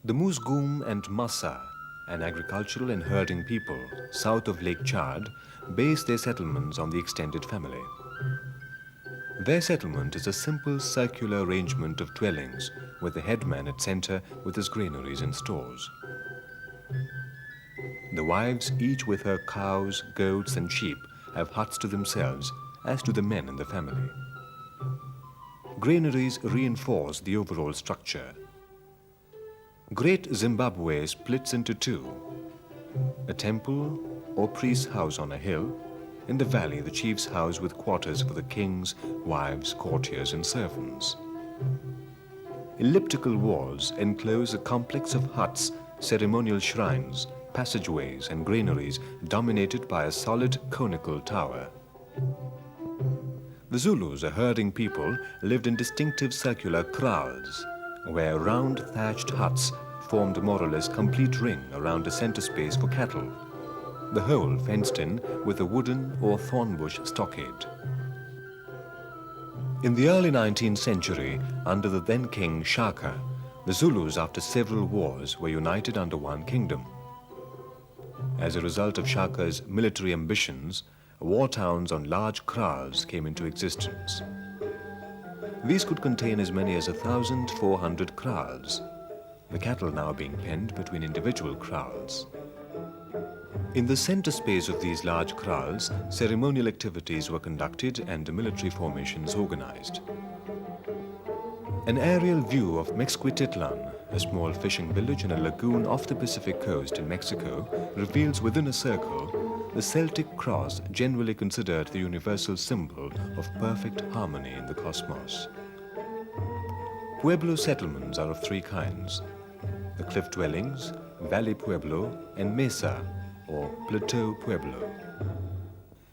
The Musgum and Massa, an agricultural and herding people south of Lake Chad, base their settlements on the extended family. Their settlement is a simple circular arrangement of dwellings with the headman at center with his granaries and stores. The wives, each with her cows, goats and sheep, have huts to themselves, as do the men in the family. Granaries reinforce the overall structure. Great Zimbabwe splits into two: a temple or priest's house on a hill. In the valley, the chief's house with quarters for the kings, wives, courtiers and servants. Elliptical walls enclose a complex of huts, ceremonial shrines, passageways and granaries dominated by a solid conical tower. The Zulus, a herding people, lived in distinctive circular kraals, where round thatched huts formed a more or less complete ring around a center space for cattle, the whole fenced in with a wooden or thornbush stockade. In the early 19th century, under the then king Shaka, the Zulus, after several wars, were united under one kingdom. As a result of Shaka's military ambitions, war towns on large kraals came into existence. These could contain as many as 1,400 kraals, the cattle now being penned between individual kraals. In the center space of these large kraals, ceremonial activities were conducted and military formations organized. An aerial view of Mexquititlan, a small fishing village in a lagoon off the Pacific coast in Mexico, reveals within a circle the Celtic cross generally considered the universal symbol of perfect harmony in the cosmos. Pueblo settlements are of three kinds: the cliff dwellings, valley pueblo, and mesa, or plateau pueblo.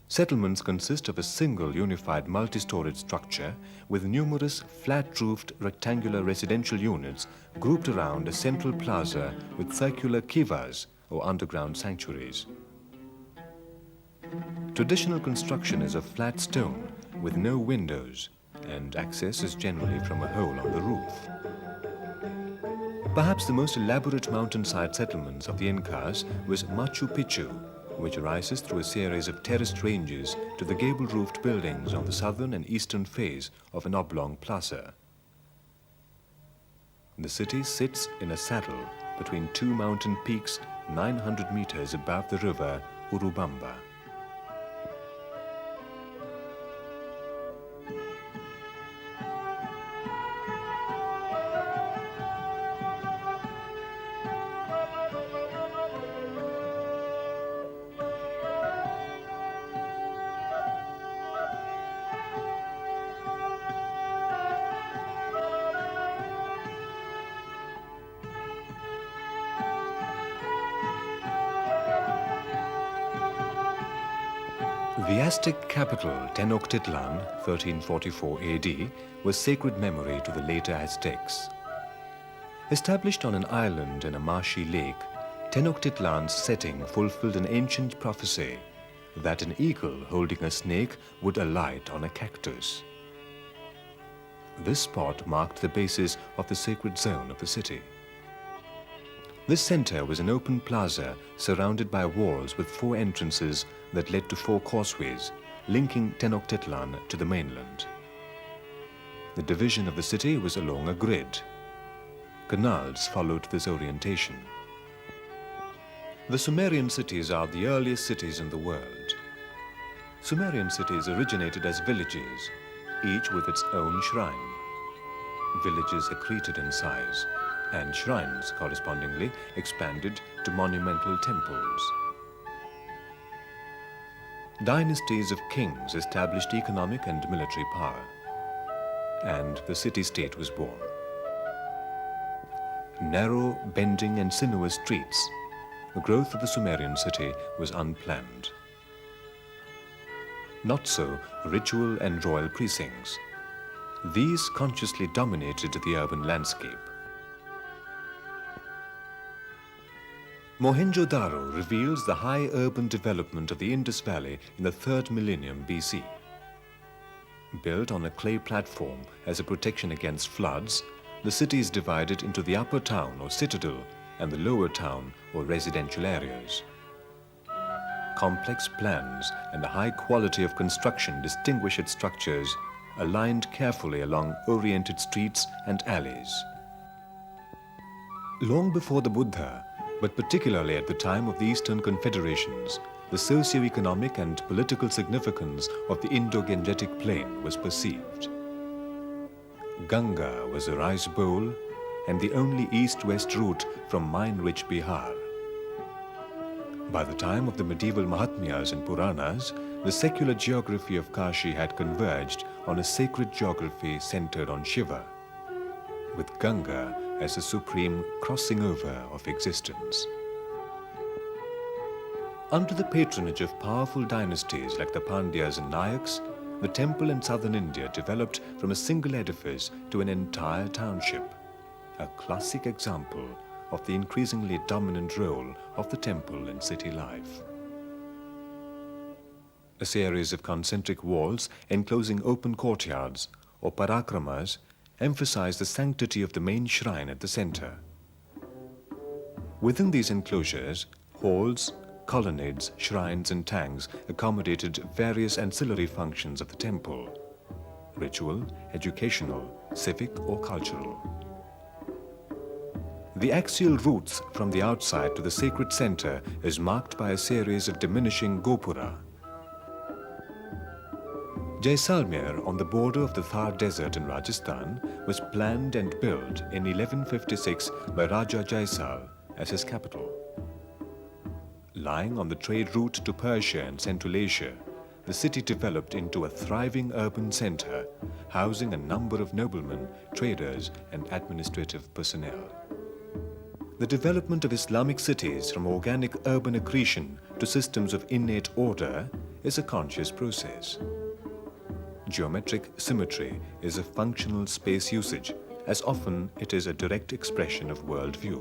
Settlements consist of a single unified multi-storied structure with numerous flat-roofed rectangular residential units grouped around a central plaza with circular kivas, or underground sanctuaries. Traditional construction is of flat stone with no windows, and access is generally from a hole on the roof. Perhaps the most elaborate mountainside settlements of the Incas was Machu Picchu, which rises through a series of terraced ranges to the gable-roofed buildings on the southern and eastern face of an oblong plaza. The city sits in a saddle between two mountain peaks 900 meters above the river Urubamba. The Aztec capital Tenochtitlan, 1344 AD, was sacred memory to the later Aztecs. Established on an island in a marshy lake, Tenochtitlan's setting fulfilled an ancient prophecy that an eagle holding a snake would alight on a cactus. This spot marked the basis of the sacred zone of the city. This center was an open plaza surrounded by walls with 4 entrances that led to 4 causeways, linking Tenochtitlan to the mainland. The division of the city was along a grid. Canals followed this orientation. The Sumerian cities are the earliest cities in the world. Sumerian cities originated as villages, each with its own shrine. Villages accreted in size, and shrines correspondingly expanded to monumental temples. Dynasties of kings established economic and military power, and the city-state was born. Narrow, bending, and sinuous streets, the growth of the Sumerian city was unplanned. Not so ritual and royal precincts. These consciously dominated the urban landscape. Mohenjo-Daro reveals the high urban development of the Indus Valley in the 3rd millennium BC. Built on a clay platform as a protection against floods, the city is divided into the upper town or citadel and the lower town or residential areas. Complex plans and a high quality of construction distinguish its structures, aligned carefully along oriented streets and alleys. Long before the Buddha, but particularly at the time of the Eastern Confederations, the socio-economic and political significance of the Indo-Gangetic Plain was perceived. Ganga was a rice bowl and the only east-west route from mine-rich Bihar. By the time of the medieval Mahatmyas and Puranas, the secular geography of Kashi had converged on a sacred geography centered on Shiva, with Ganga as a supreme crossing over of existence. Under the patronage of powerful dynasties like the Pandyas and Nayaks, the temple in southern India developed from a single edifice to an entire township, a classic example of the increasingly dominant role of the temple in city life. A series of concentric walls enclosing open courtyards, or parakramas, emphasize the sanctity of the main shrine at the center. Within these enclosures, halls, colonnades, shrines, and tanks accommodated various ancillary functions of the temple: ritual, educational, civic, or cultural. The axial routes from the outside to the sacred center is marked by a series of diminishing gopura. Jaisalmer, on the border of the Thar Desert in Rajasthan, was planned and built in 1156 by Raja Jaisal as his capital. Lying on the trade route to Persia and Central Asia, the city developed into a thriving urban center, housing a number of noblemen, traders, and administrative personnel. The development of Islamic cities from organic urban accretion to systems of innate order is a conscious process. Geometric symmetry is a functional space usage, as often it is a direct expression of worldview.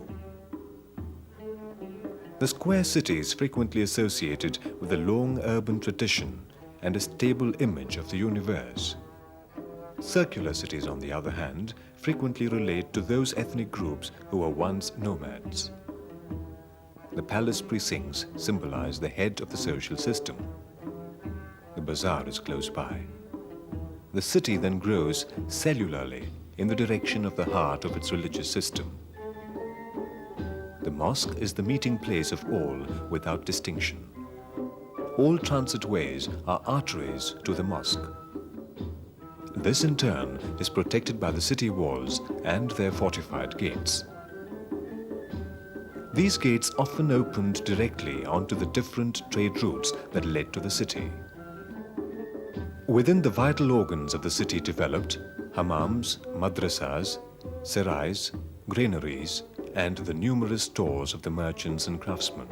The square city is frequently associated with a long urban tradition and a stable image of the universe. Circular cities, on the other hand, frequently relate to those ethnic groups who were once nomads. The palace precincts symbolize the head of the social system. The bazaar is close by. The city then grows cellularly in the direction of the heart of its religious system. The mosque is the meeting place of all without distinction. All transit ways are arteries to the mosque. This in turn is protected by the city walls and their fortified gates. These gates often opened directly onto the different trade routes that led to the city. Within the vital organs of the city developed hammams, madrasas, serais, granaries, and the numerous stores of the merchants and craftsmen.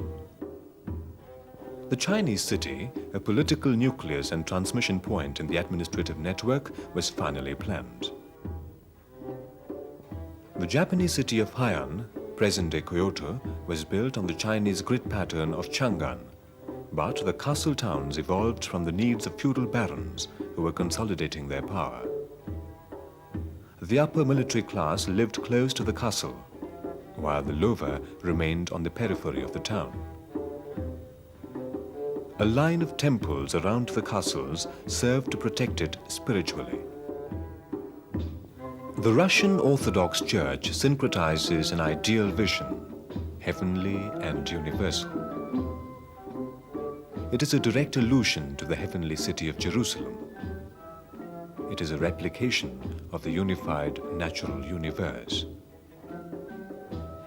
The Chinese city, a political nucleus and transmission point in the administrative network, was finally planned. The Japanese city of Heian, present-day Kyoto, was built on the Chinese grid pattern of Chang'an, but the castle towns evolved from the needs of feudal barons who were consolidating their power. The upper military class lived close to the castle, while the lower remained on the periphery of the town. A line of temples around the castles served to protect it spiritually. The Russian Orthodox Church syncretizes an ideal vision, heavenly and universal. It is a direct allusion to the heavenly city of Jerusalem. It is a replication of the unified natural universe.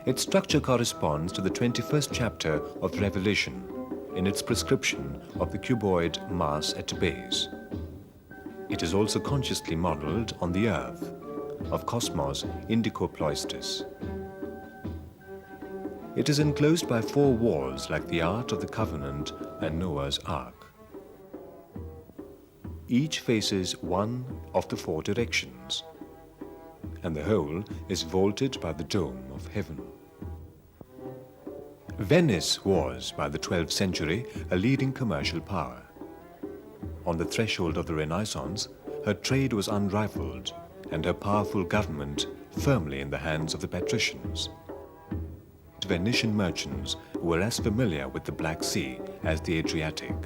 Its structure corresponds to the 21st chapter of Revelation in its prescription of the cuboid mass at base. It is also consciously modeled on the Earth, of Cosmos Indicopleustes. It is enclosed by 4 walls like the Ark of the Covenant and Noah's Ark. Each faces one of the 4 directions, and the whole is vaulted by the dome of heaven. Venice was, by the 12th century, a leading commercial power. On the threshold of the Renaissance, her trade was unrivaled and her powerful government firmly in the hands of the patricians. Venetian merchants were as familiar with the Black Sea as the Adriatic.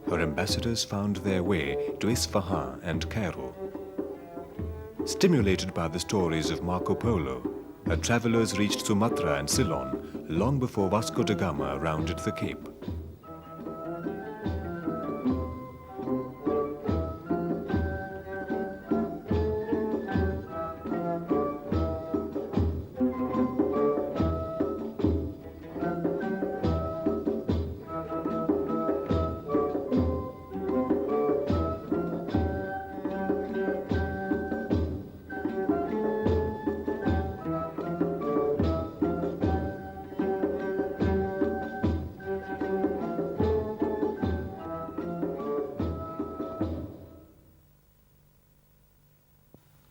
Her ambassadors found their way to Isfahan and Cairo. Stimulated by the stories of Marco Polo, her travelers reached Sumatra and Ceylon long before Vasco da Gama rounded the Cape.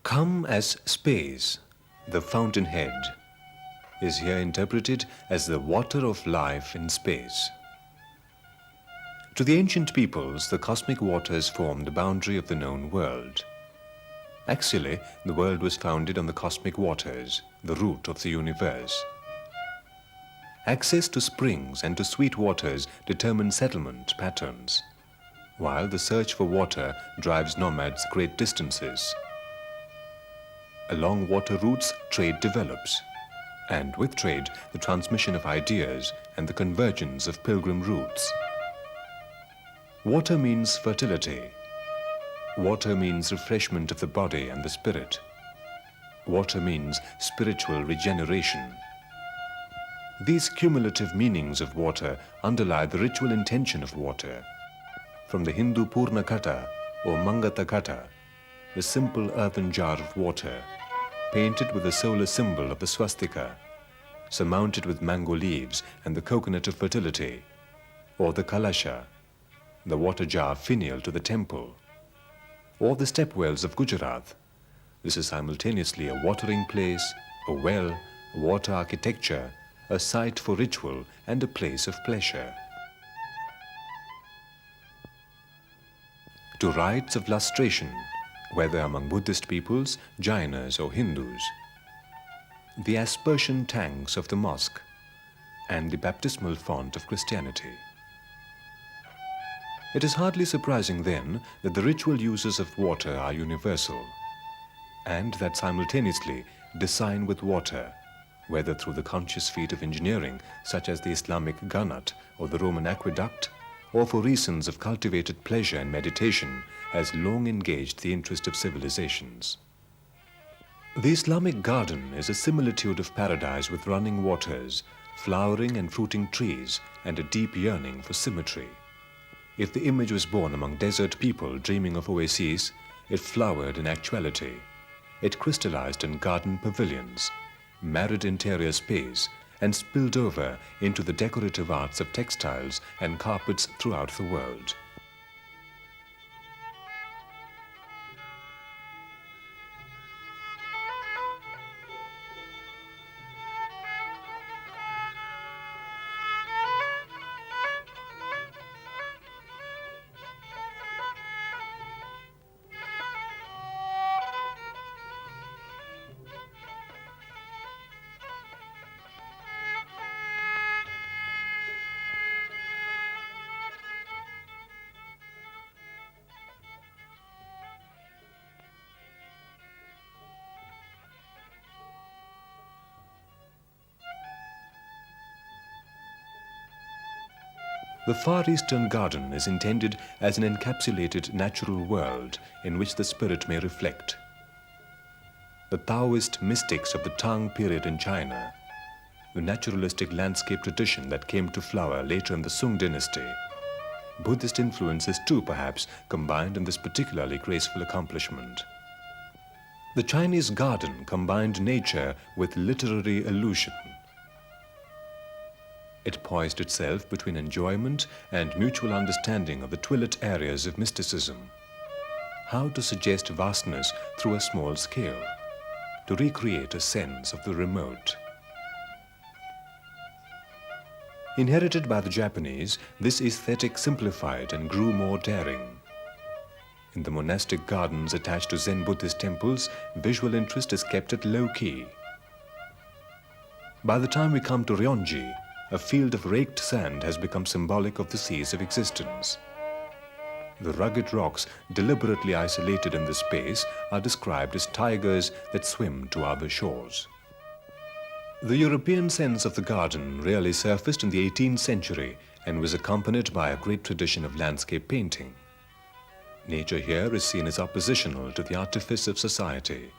Kham as space, the fountainhead, is here interpreted as the water of life in space. To the ancient peoples, the cosmic waters formed the boundary of the known world. Actually, the world was founded on the cosmic waters, the root of the universe. Access to springs and to sweet waters determine settlement patterns, while the search for water drives nomads great distances. Along water routes, trade develops, and with trade, the transmission of ideas and the convergence of pilgrim routes. Water means fertility. Water means refreshment of the body and the spirit. Water means spiritual regeneration. These cumulative meanings of water underlie the ritual intention of water. From the Hindu Purna Ghata or Mangata Ghata, the simple earthen jar of water, painted with the solar symbol of the swastika, surmounted with mango leaves and the coconut of fertility, or the Kalasha, the water jar finial to the temple, or the stepwells of Gujarat. This is simultaneously a watering place, a well, water architecture, a site for ritual and a place of pleasure. To rites of lustration, whether among Buddhist peoples, Jainas or Hindus, the aspersion tanks of the mosque, and the baptismal font of Christianity. It is hardly surprising then that the ritual uses of water are universal, and that simultaneously design with water, whether through the conscious feat of engineering such as the Islamic Ganat or the Roman aqueduct, or for reasons of cultivated pleasure and meditation, has long engaged the interest of civilizations. The Islamic garden is a similitude of paradise with running waters, flowering and fruiting trees, and a deep yearning for symmetry. If the image was born among desert people dreaming of oases, it flowered in actuality. It crystallized in garden pavilions, married interior space, and spilled over into the decorative arts of textiles and carpets throughout the world. The Far Eastern garden is intended as an encapsulated natural world in which the spirit may reflect. The Taoist mystics of the Tang period in China, the naturalistic landscape tradition that came to flower later in the Sung dynasty, Buddhist influences too perhaps combined in this particularly graceful accomplishment. The Chinese garden combined nature with literary illusion. It poised itself between enjoyment and mutual understanding of the twilit areas of mysticism. How to suggest vastness through a small scale, to recreate a sense of the remote. Inherited by the Japanese, this aesthetic simplified and grew more daring. In the monastic gardens attached to Zen Buddhist temples, visual interest is kept at low key. By the time we come to Ryonji, a field of raked sand has become symbolic of the seas of existence. The rugged rocks deliberately isolated in this space are described as tigers that swim to other shores. The European sense of the garden really surfaced in the 18th century and was accompanied by a great tradition of landscape painting. Nature here is seen as oppositional to the artifice of society.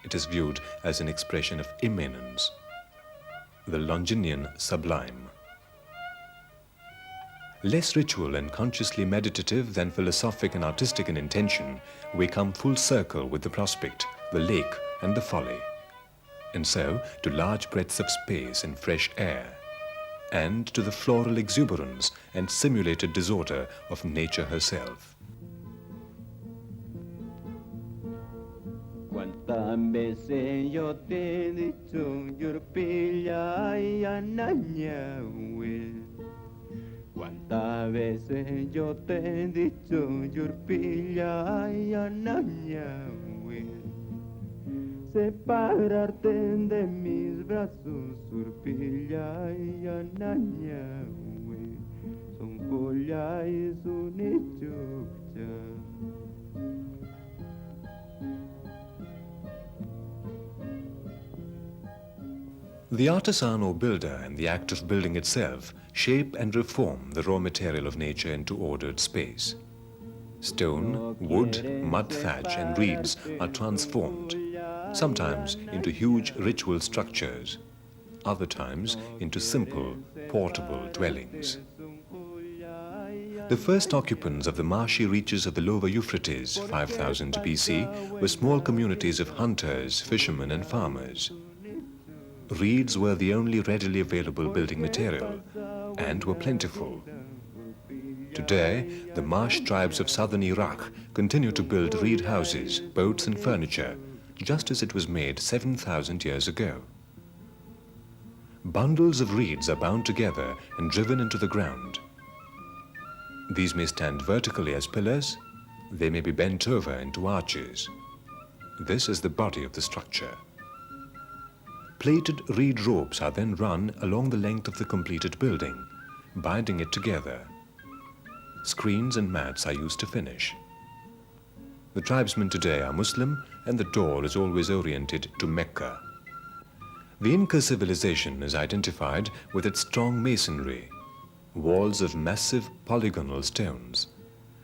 It is viewed as an expression of immanence, the Longinian sublime. Less ritual and consciously meditative than philosophic and artistic in intention, we come full circle with the prospect, the lake and the folly, and so to large breadths of space and fresh air, and to the floral exuberance and simulated disorder of nature herself. Cuántas veces yo te he dicho, Yurpilla y Anañahue. Cuántas veces yo te he dicho, Yurpilla y Anañahue. Separarte de mis brazos, Urpilla y Anañahue. Son Colla y Sunichucha. The artisan or builder and the act of building itself shape and reform the raw material of nature into ordered space. Stone, wood, mud thatch and reeds are transformed, sometimes into huge ritual structures, other times into simple, portable dwellings. The first occupants of the marshy reaches of the lower Euphrates, 5000 BC, were small communities of hunters, fishermen and farmers. Reeds were the only readily available building material and were plentiful. Today, the marsh tribes of southern Iraq continue to build reed houses, boats and furniture, just as it was made 7,000 years ago. Bundles of reeds are bound together and driven into the ground. These may stand vertically as pillars, they may be bent over into arches. This is the body of the structure. Plaited reed ropes are then run along the length of the completed building, binding it together. Screens and mats are used to finish. The tribesmen today are Muslim and the door is always oriented to Mecca. The Inca civilization is identified with its strong masonry, walls of massive polygonal stones.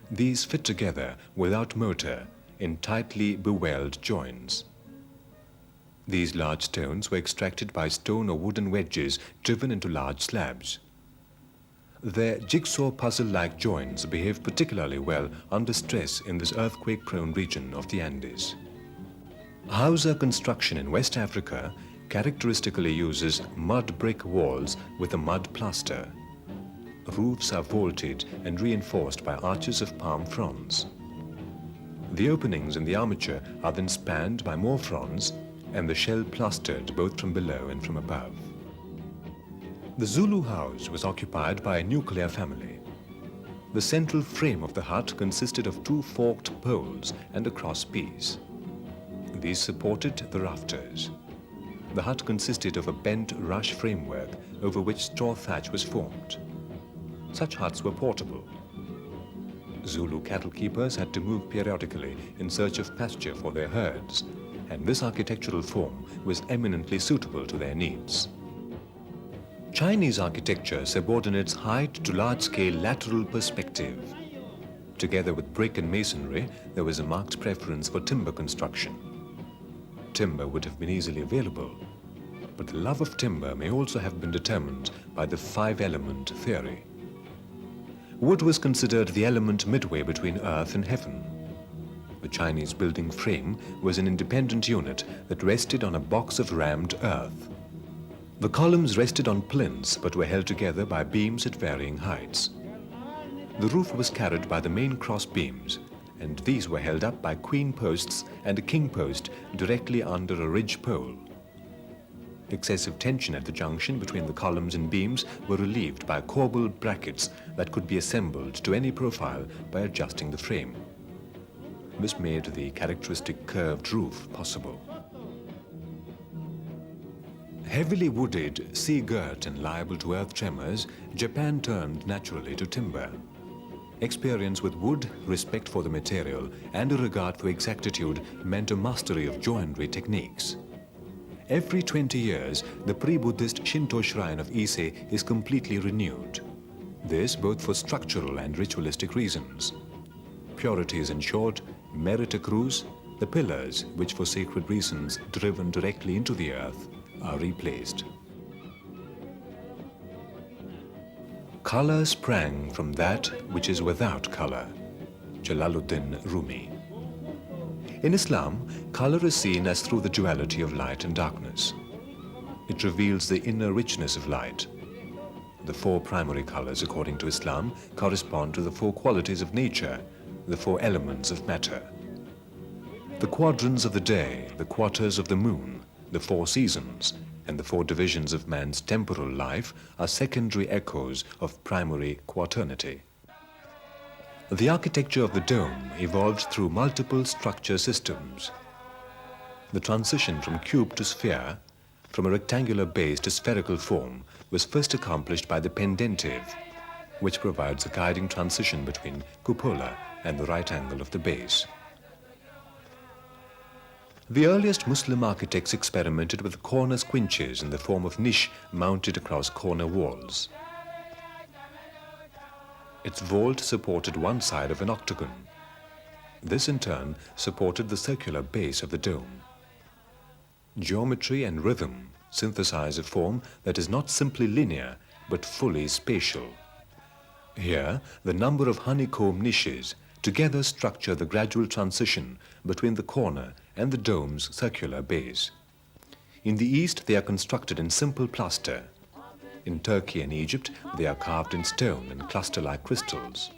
These fit together without mortar in tightly bewelled joints. These large stones were extracted by stone or wooden wedges driven into large slabs. Their jigsaw puzzle-like joints behave particularly well under stress in this earthquake-prone region of the Andes. Hausa construction in West Africa characteristically uses mud brick walls with a mud plaster. Roofs are vaulted and reinforced by arches of palm fronds. The openings in the armature are then spanned by more fronds and the shell plastered both from below and from above. The Zulu house was occupied by a nuclear family. The central frame of the hut consisted of two forked poles and a cross piece. These supported the rafters. The hut consisted of a bent rush framework over which straw thatch was formed. Such huts were portable. Zulu cattle keepers had to move periodically in search of pasture for their herds, and this architectural form was eminently suitable to their needs. Chinese architecture subordinates height to large-scale lateral perspective. Together with brick and masonry, there was a marked preference for timber construction. Timber would have been easily available, but the love of timber may also have been determined by the five-element theory. Wood was considered the element midway between earth and heaven. The Chinese building frame was an independent unit that rested on a box of rammed earth. The columns rested on plinths but were held together by beams at varying heights. The roof was carried by the main cross beams, and these were held up by queen posts and a king post directly under a ridge pole. Excessive tension at the junction between the columns and beams were relieved by corbelled brackets that could be assembled to any profile by adjusting the frame. This made the characteristic curved roof possible. Heavily wooded, sea-girt and liable to earth tremors, Japan turned naturally to timber. Experience with wood, respect for the material, and a regard for exactitude meant a mastery of joinery techniques. Every 20 years, the pre-Buddhist Shinto shrine of Ise is completely renewed. This both for structural and ritualistic reasons. Purity is ensured, merit accrues, the pillars, which for sacred reasons driven directly into the earth, are replaced. Color sprang from that which is without color. Jalaluddin Rumi. In Islam, color is seen as through the duality of light and darkness. It reveals the inner richness of light. The four primary colors, according to Islam, correspond to the four qualities of nature, the four elements of matter. The quadrants of the day, the quarters of the moon, the four seasons, and the four divisions of man's temporal life are secondary echoes of primary quaternity. The architecture of the dome evolved through multiple structure systems. The transition from cube to sphere, from a rectangular base to spherical form, was first accomplished by the pendentive, which provides a guiding transition between cupola and the right angle of the base. The earliest Muslim architects experimented with corner squinches in the form of niche mounted across corner walls. Its vault supported one side of an octagon. This in turn supported the circular base of the dome. Geometry and rhythm synthesize a form that is not simply linear but fully spatial. Here, the number of honeycomb niches together structure the gradual transition between the corner and the dome's circular base. In the east, they are constructed in simple plaster. In Turkey and Egypt, they are carved in stone and cluster-like crystals.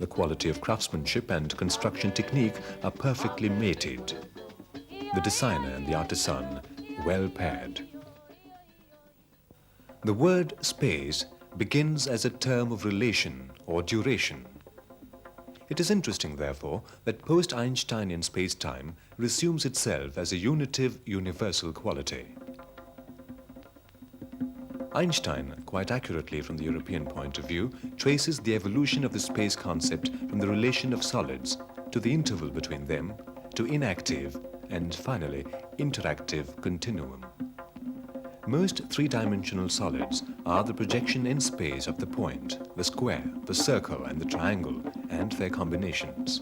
The quality of craftsmanship and construction technique are perfectly mated. The designer and the artisan well paired. The word space begins as a term of relation or duration. It is interesting, therefore, that post-Einsteinian space-time resumes itself as a unitive, universal quality. Einstein, quite accurately from the European point of view, traces the evolution of the space concept from the relation of solids to the interval between them, to inactive and, finally, interactive continuum. Most three-dimensional solids are the projection in space of the point, the square, the circle, and the triangle, and their combinations.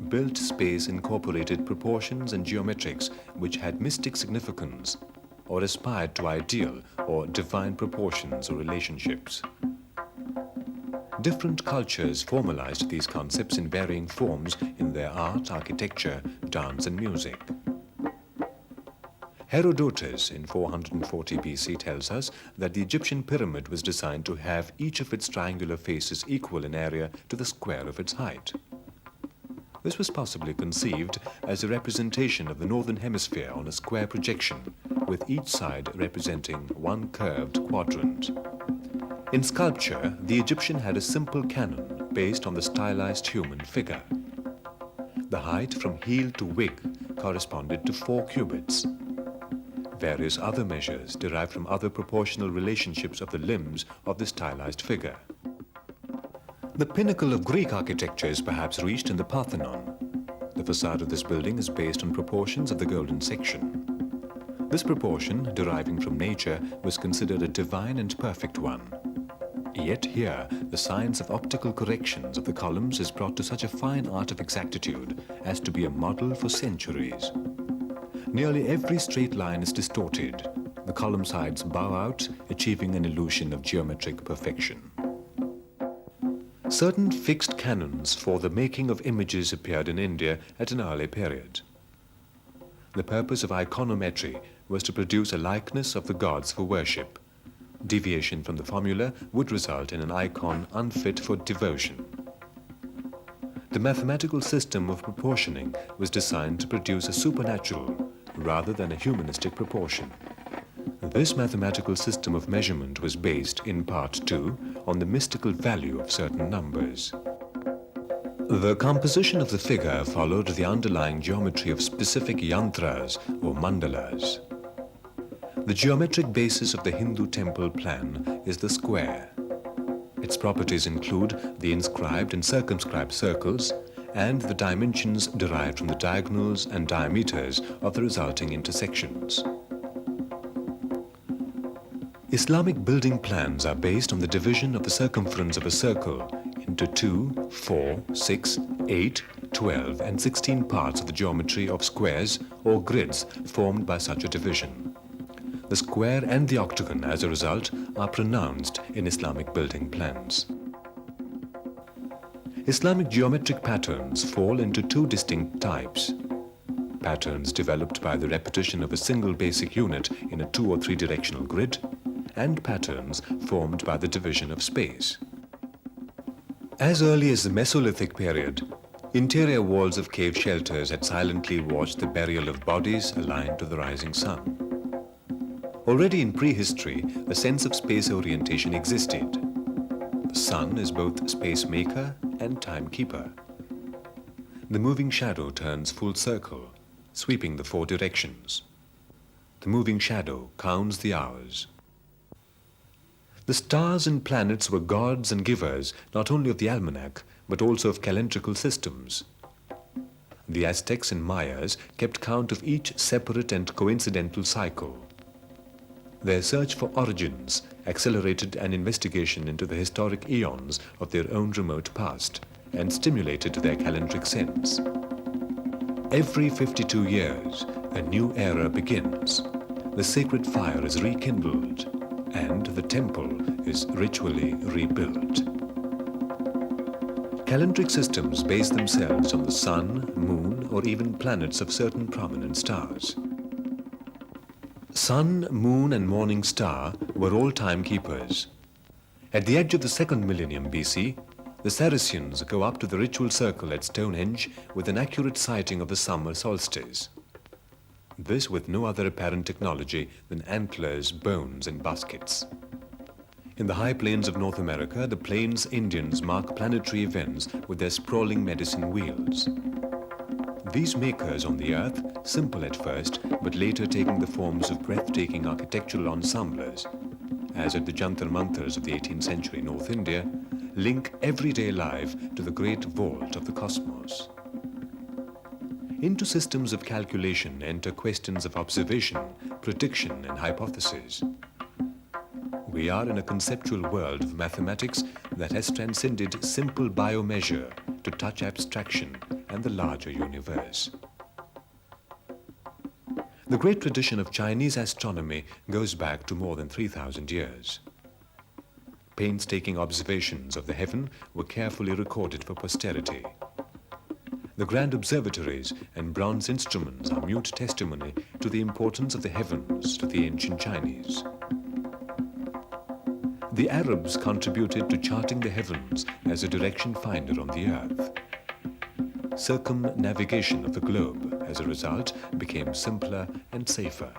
Built space incorporated proportions and geometrics which had mystic significance or aspired to ideal or divine proportions or relationships. Different cultures formalized these concepts in varying forms in their art, architecture, dance, and music. Herodotus in 440 BC tells us that the Egyptian pyramid was designed to have each of its triangular faces equal in area to the square of its height. This was possibly conceived as a representation of the northern hemisphere on a square projection, with each side representing one curved quadrant. In sculpture, the Egyptian had a simple canon based on the stylized human figure. The height from heel to wig corresponded to 4 cubits. Various other measures derived from other proportional relationships of the limbs of the stylized figure. The pinnacle of Greek architecture is perhaps reached in the Parthenon. The facade of this building is based on proportions of the golden section. This proportion, deriving from nature, was considered a divine and perfect one. Yet here, the science of optical corrections of the columns is brought to such a fine art of exactitude as to be a model for centuries. Nearly every straight line is distorted. The column sides bow out, achieving an illusion of geometric perfection. Certain fixed canons for the making of images appeared in India at an early period. The purpose of iconometry was to produce a likeness of the gods for worship. Deviation from the formula would result in an icon unfit for devotion. The mathematical system of proportioning was designed to produce a supernatural rather than a humanistic proportion. This mathematical system of measurement was based, in part too, on the mystical value of certain numbers. The composition of the figure followed the underlying geometry of specific yantras or mandalas. The geometric basis of the Hindu temple plan is the square. Its properties include the inscribed and circumscribed circles and the dimensions derived from the diagonals and diameters of the resulting intersections. Islamic building plans are based on the division of the circumference of a circle into 2, 4, 6, 8, 12, and 16 parts of the geometry of squares or grids formed by such a division. The square and the octagon, as a result, are pronounced in Islamic building plans. Islamic geometric patterns fall into 2 distinct types. Patterns developed by the repetition of a single basic unit in a 2 or 3 directional grid, and patterns formed by the division of space. As early as the Mesolithic period, interior walls of cave shelters had silently watched the burial of bodies aligned to the rising sun. Already in prehistory, a sense of space orientation existed. The sun is both space maker and timekeeper. The moving shadow turns full circle, sweeping the 4 directions. The moving shadow counts the hours. The stars and planets were gods and givers not only of the almanac, but also of calendrical systems. The Aztecs and Mayas kept count of each separate and coincidental cycle. Their search for origins accelerated an investigation into the historic eons of their own remote past and stimulated their calendric sense. Every 52 years, a new era begins. The sacred fire is rekindled and the temple is ritually rebuilt. Calendric systems base themselves on the sun, moon, or even planets of certain prominent stars. Sun, moon, and morning star were all timekeepers. At the edge of the second millennium BC, the Saracens go up to the ritual circle at Stonehenge with an accurate sighting of the summer solstice. This with no other apparent technology than antlers, bones, and baskets. In the high plains of North America, the Plains Indians mark planetary events with their sprawling medicine wheels. These makers on the earth, simple at first, but later taking the forms of breathtaking architectural ensembles, as at the Jantar Mantars of the 18th century North India, link everyday life to the great vault of the cosmos. Into systems of calculation enter questions of observation, prediction, and hypothesis. We are in a conceptual world of mathematics that has transcended simple biomeasure to touch abstraction and the larger universe. The great tradition of Chinese astronomy goes back to more than 3,000 years. Painstaking observations of the heaven were carefully recorded for posterity. The grand observatories and bronze instruments are mute testimony to the importance of the heavens to the ancient Chinese. The Arabs contributed to charting the heavens as a direction finder on the earth. Circumnavigation of the globe, as a result, became simpler and safer.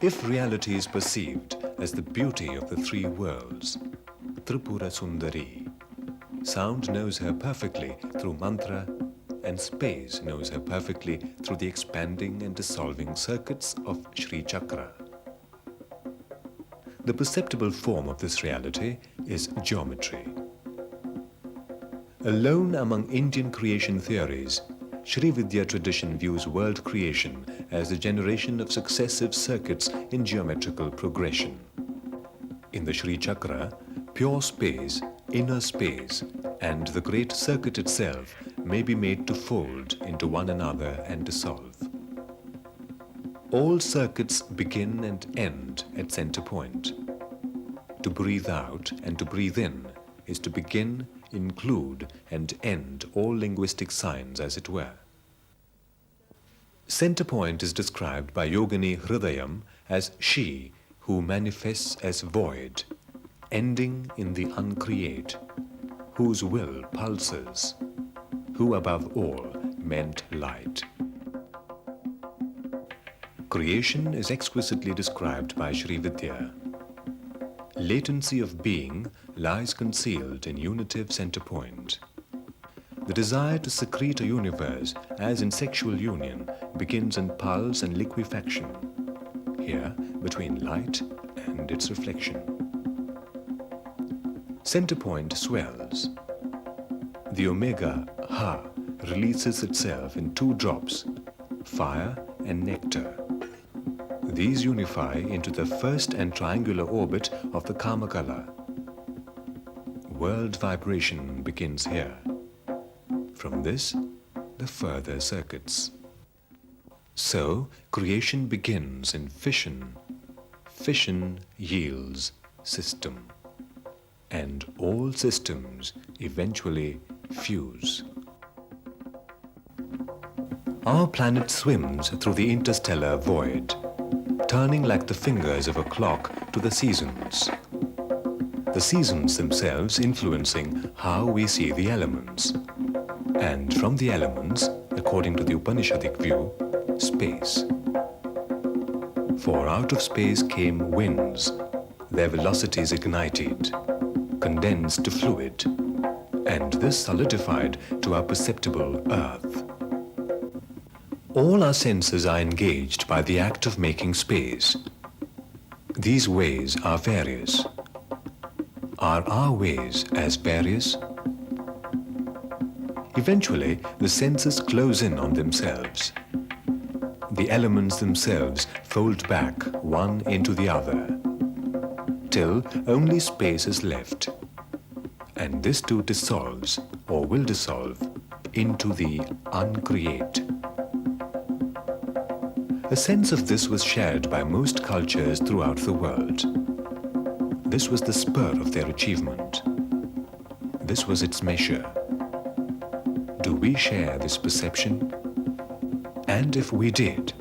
If reality is perceived as the beauty of the three worlds, Tripura Sundari, sound knows her perfectly through mantra, and space knows her perfectly through the expanding and dissolving circuits of Sri Chakra. The perceptible form of this reality is geometry. Alone among Indian creation theories, Sri Vidya tradition views world creation as the generation of successive circuits in geometrical progression. In the Sri Chakra, pure space, inner space, and the great circuit itself may be made to fold into one another and dissolve. All circuits begin and end at center point. To breathe out and to breathe in is to begin, include, and end all linguistic signs, as it were. Center point is described by Yogini Hridayam as she who manifests as void, ending in the uncreate, whose will pulses, who above all meant light. Creation is exquisitely described by Sri Vidya. Latency of being lies concealed in unitive center point. The desire to secrete a universe, as in sexual union, begins in pulse and liquefaction, here between light and its reflection. Center point swells. The omega, Ha, releases itself in two drops, fire and nectar. These unify into the first and triangular orbit of the Kamakala. World vibration begins here. From this, the further circuits. So, creation begins in fission. Fission yields system. And all systems eventually fuse. Our planet swims through the interstellar void, turning like the fingers of a clock to the seasons. The seasons themselves influencing how we see the elements. And from the elements, according to the Upanishadic view, space. For out of space came winds, their velocities ignited, condensed to fluid, and this solidified to our perceptible earth. All our senses are engaged by the act of making space. These ways are various. Are our ways as various? Eventually, the senses close in on themselves. The elements themselves fold back one into the other, till only space is left, and this too dissolves, or will dissolve, into the uncreate. A sense of this was shared by most cultures throughout the world. This was the spur of their achievement. This was its measure. Do we share this perception? And if we did,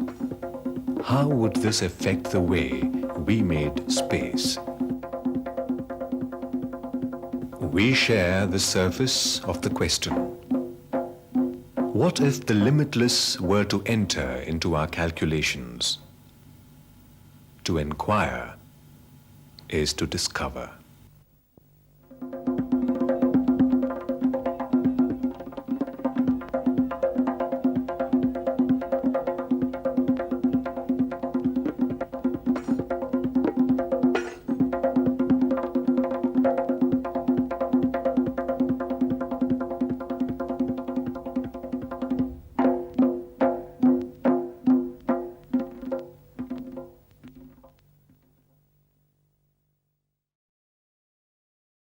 how would this affect the way we made space? We share the surface of the question. What if the limitless were to enter into our calculations? To inquire is to discover.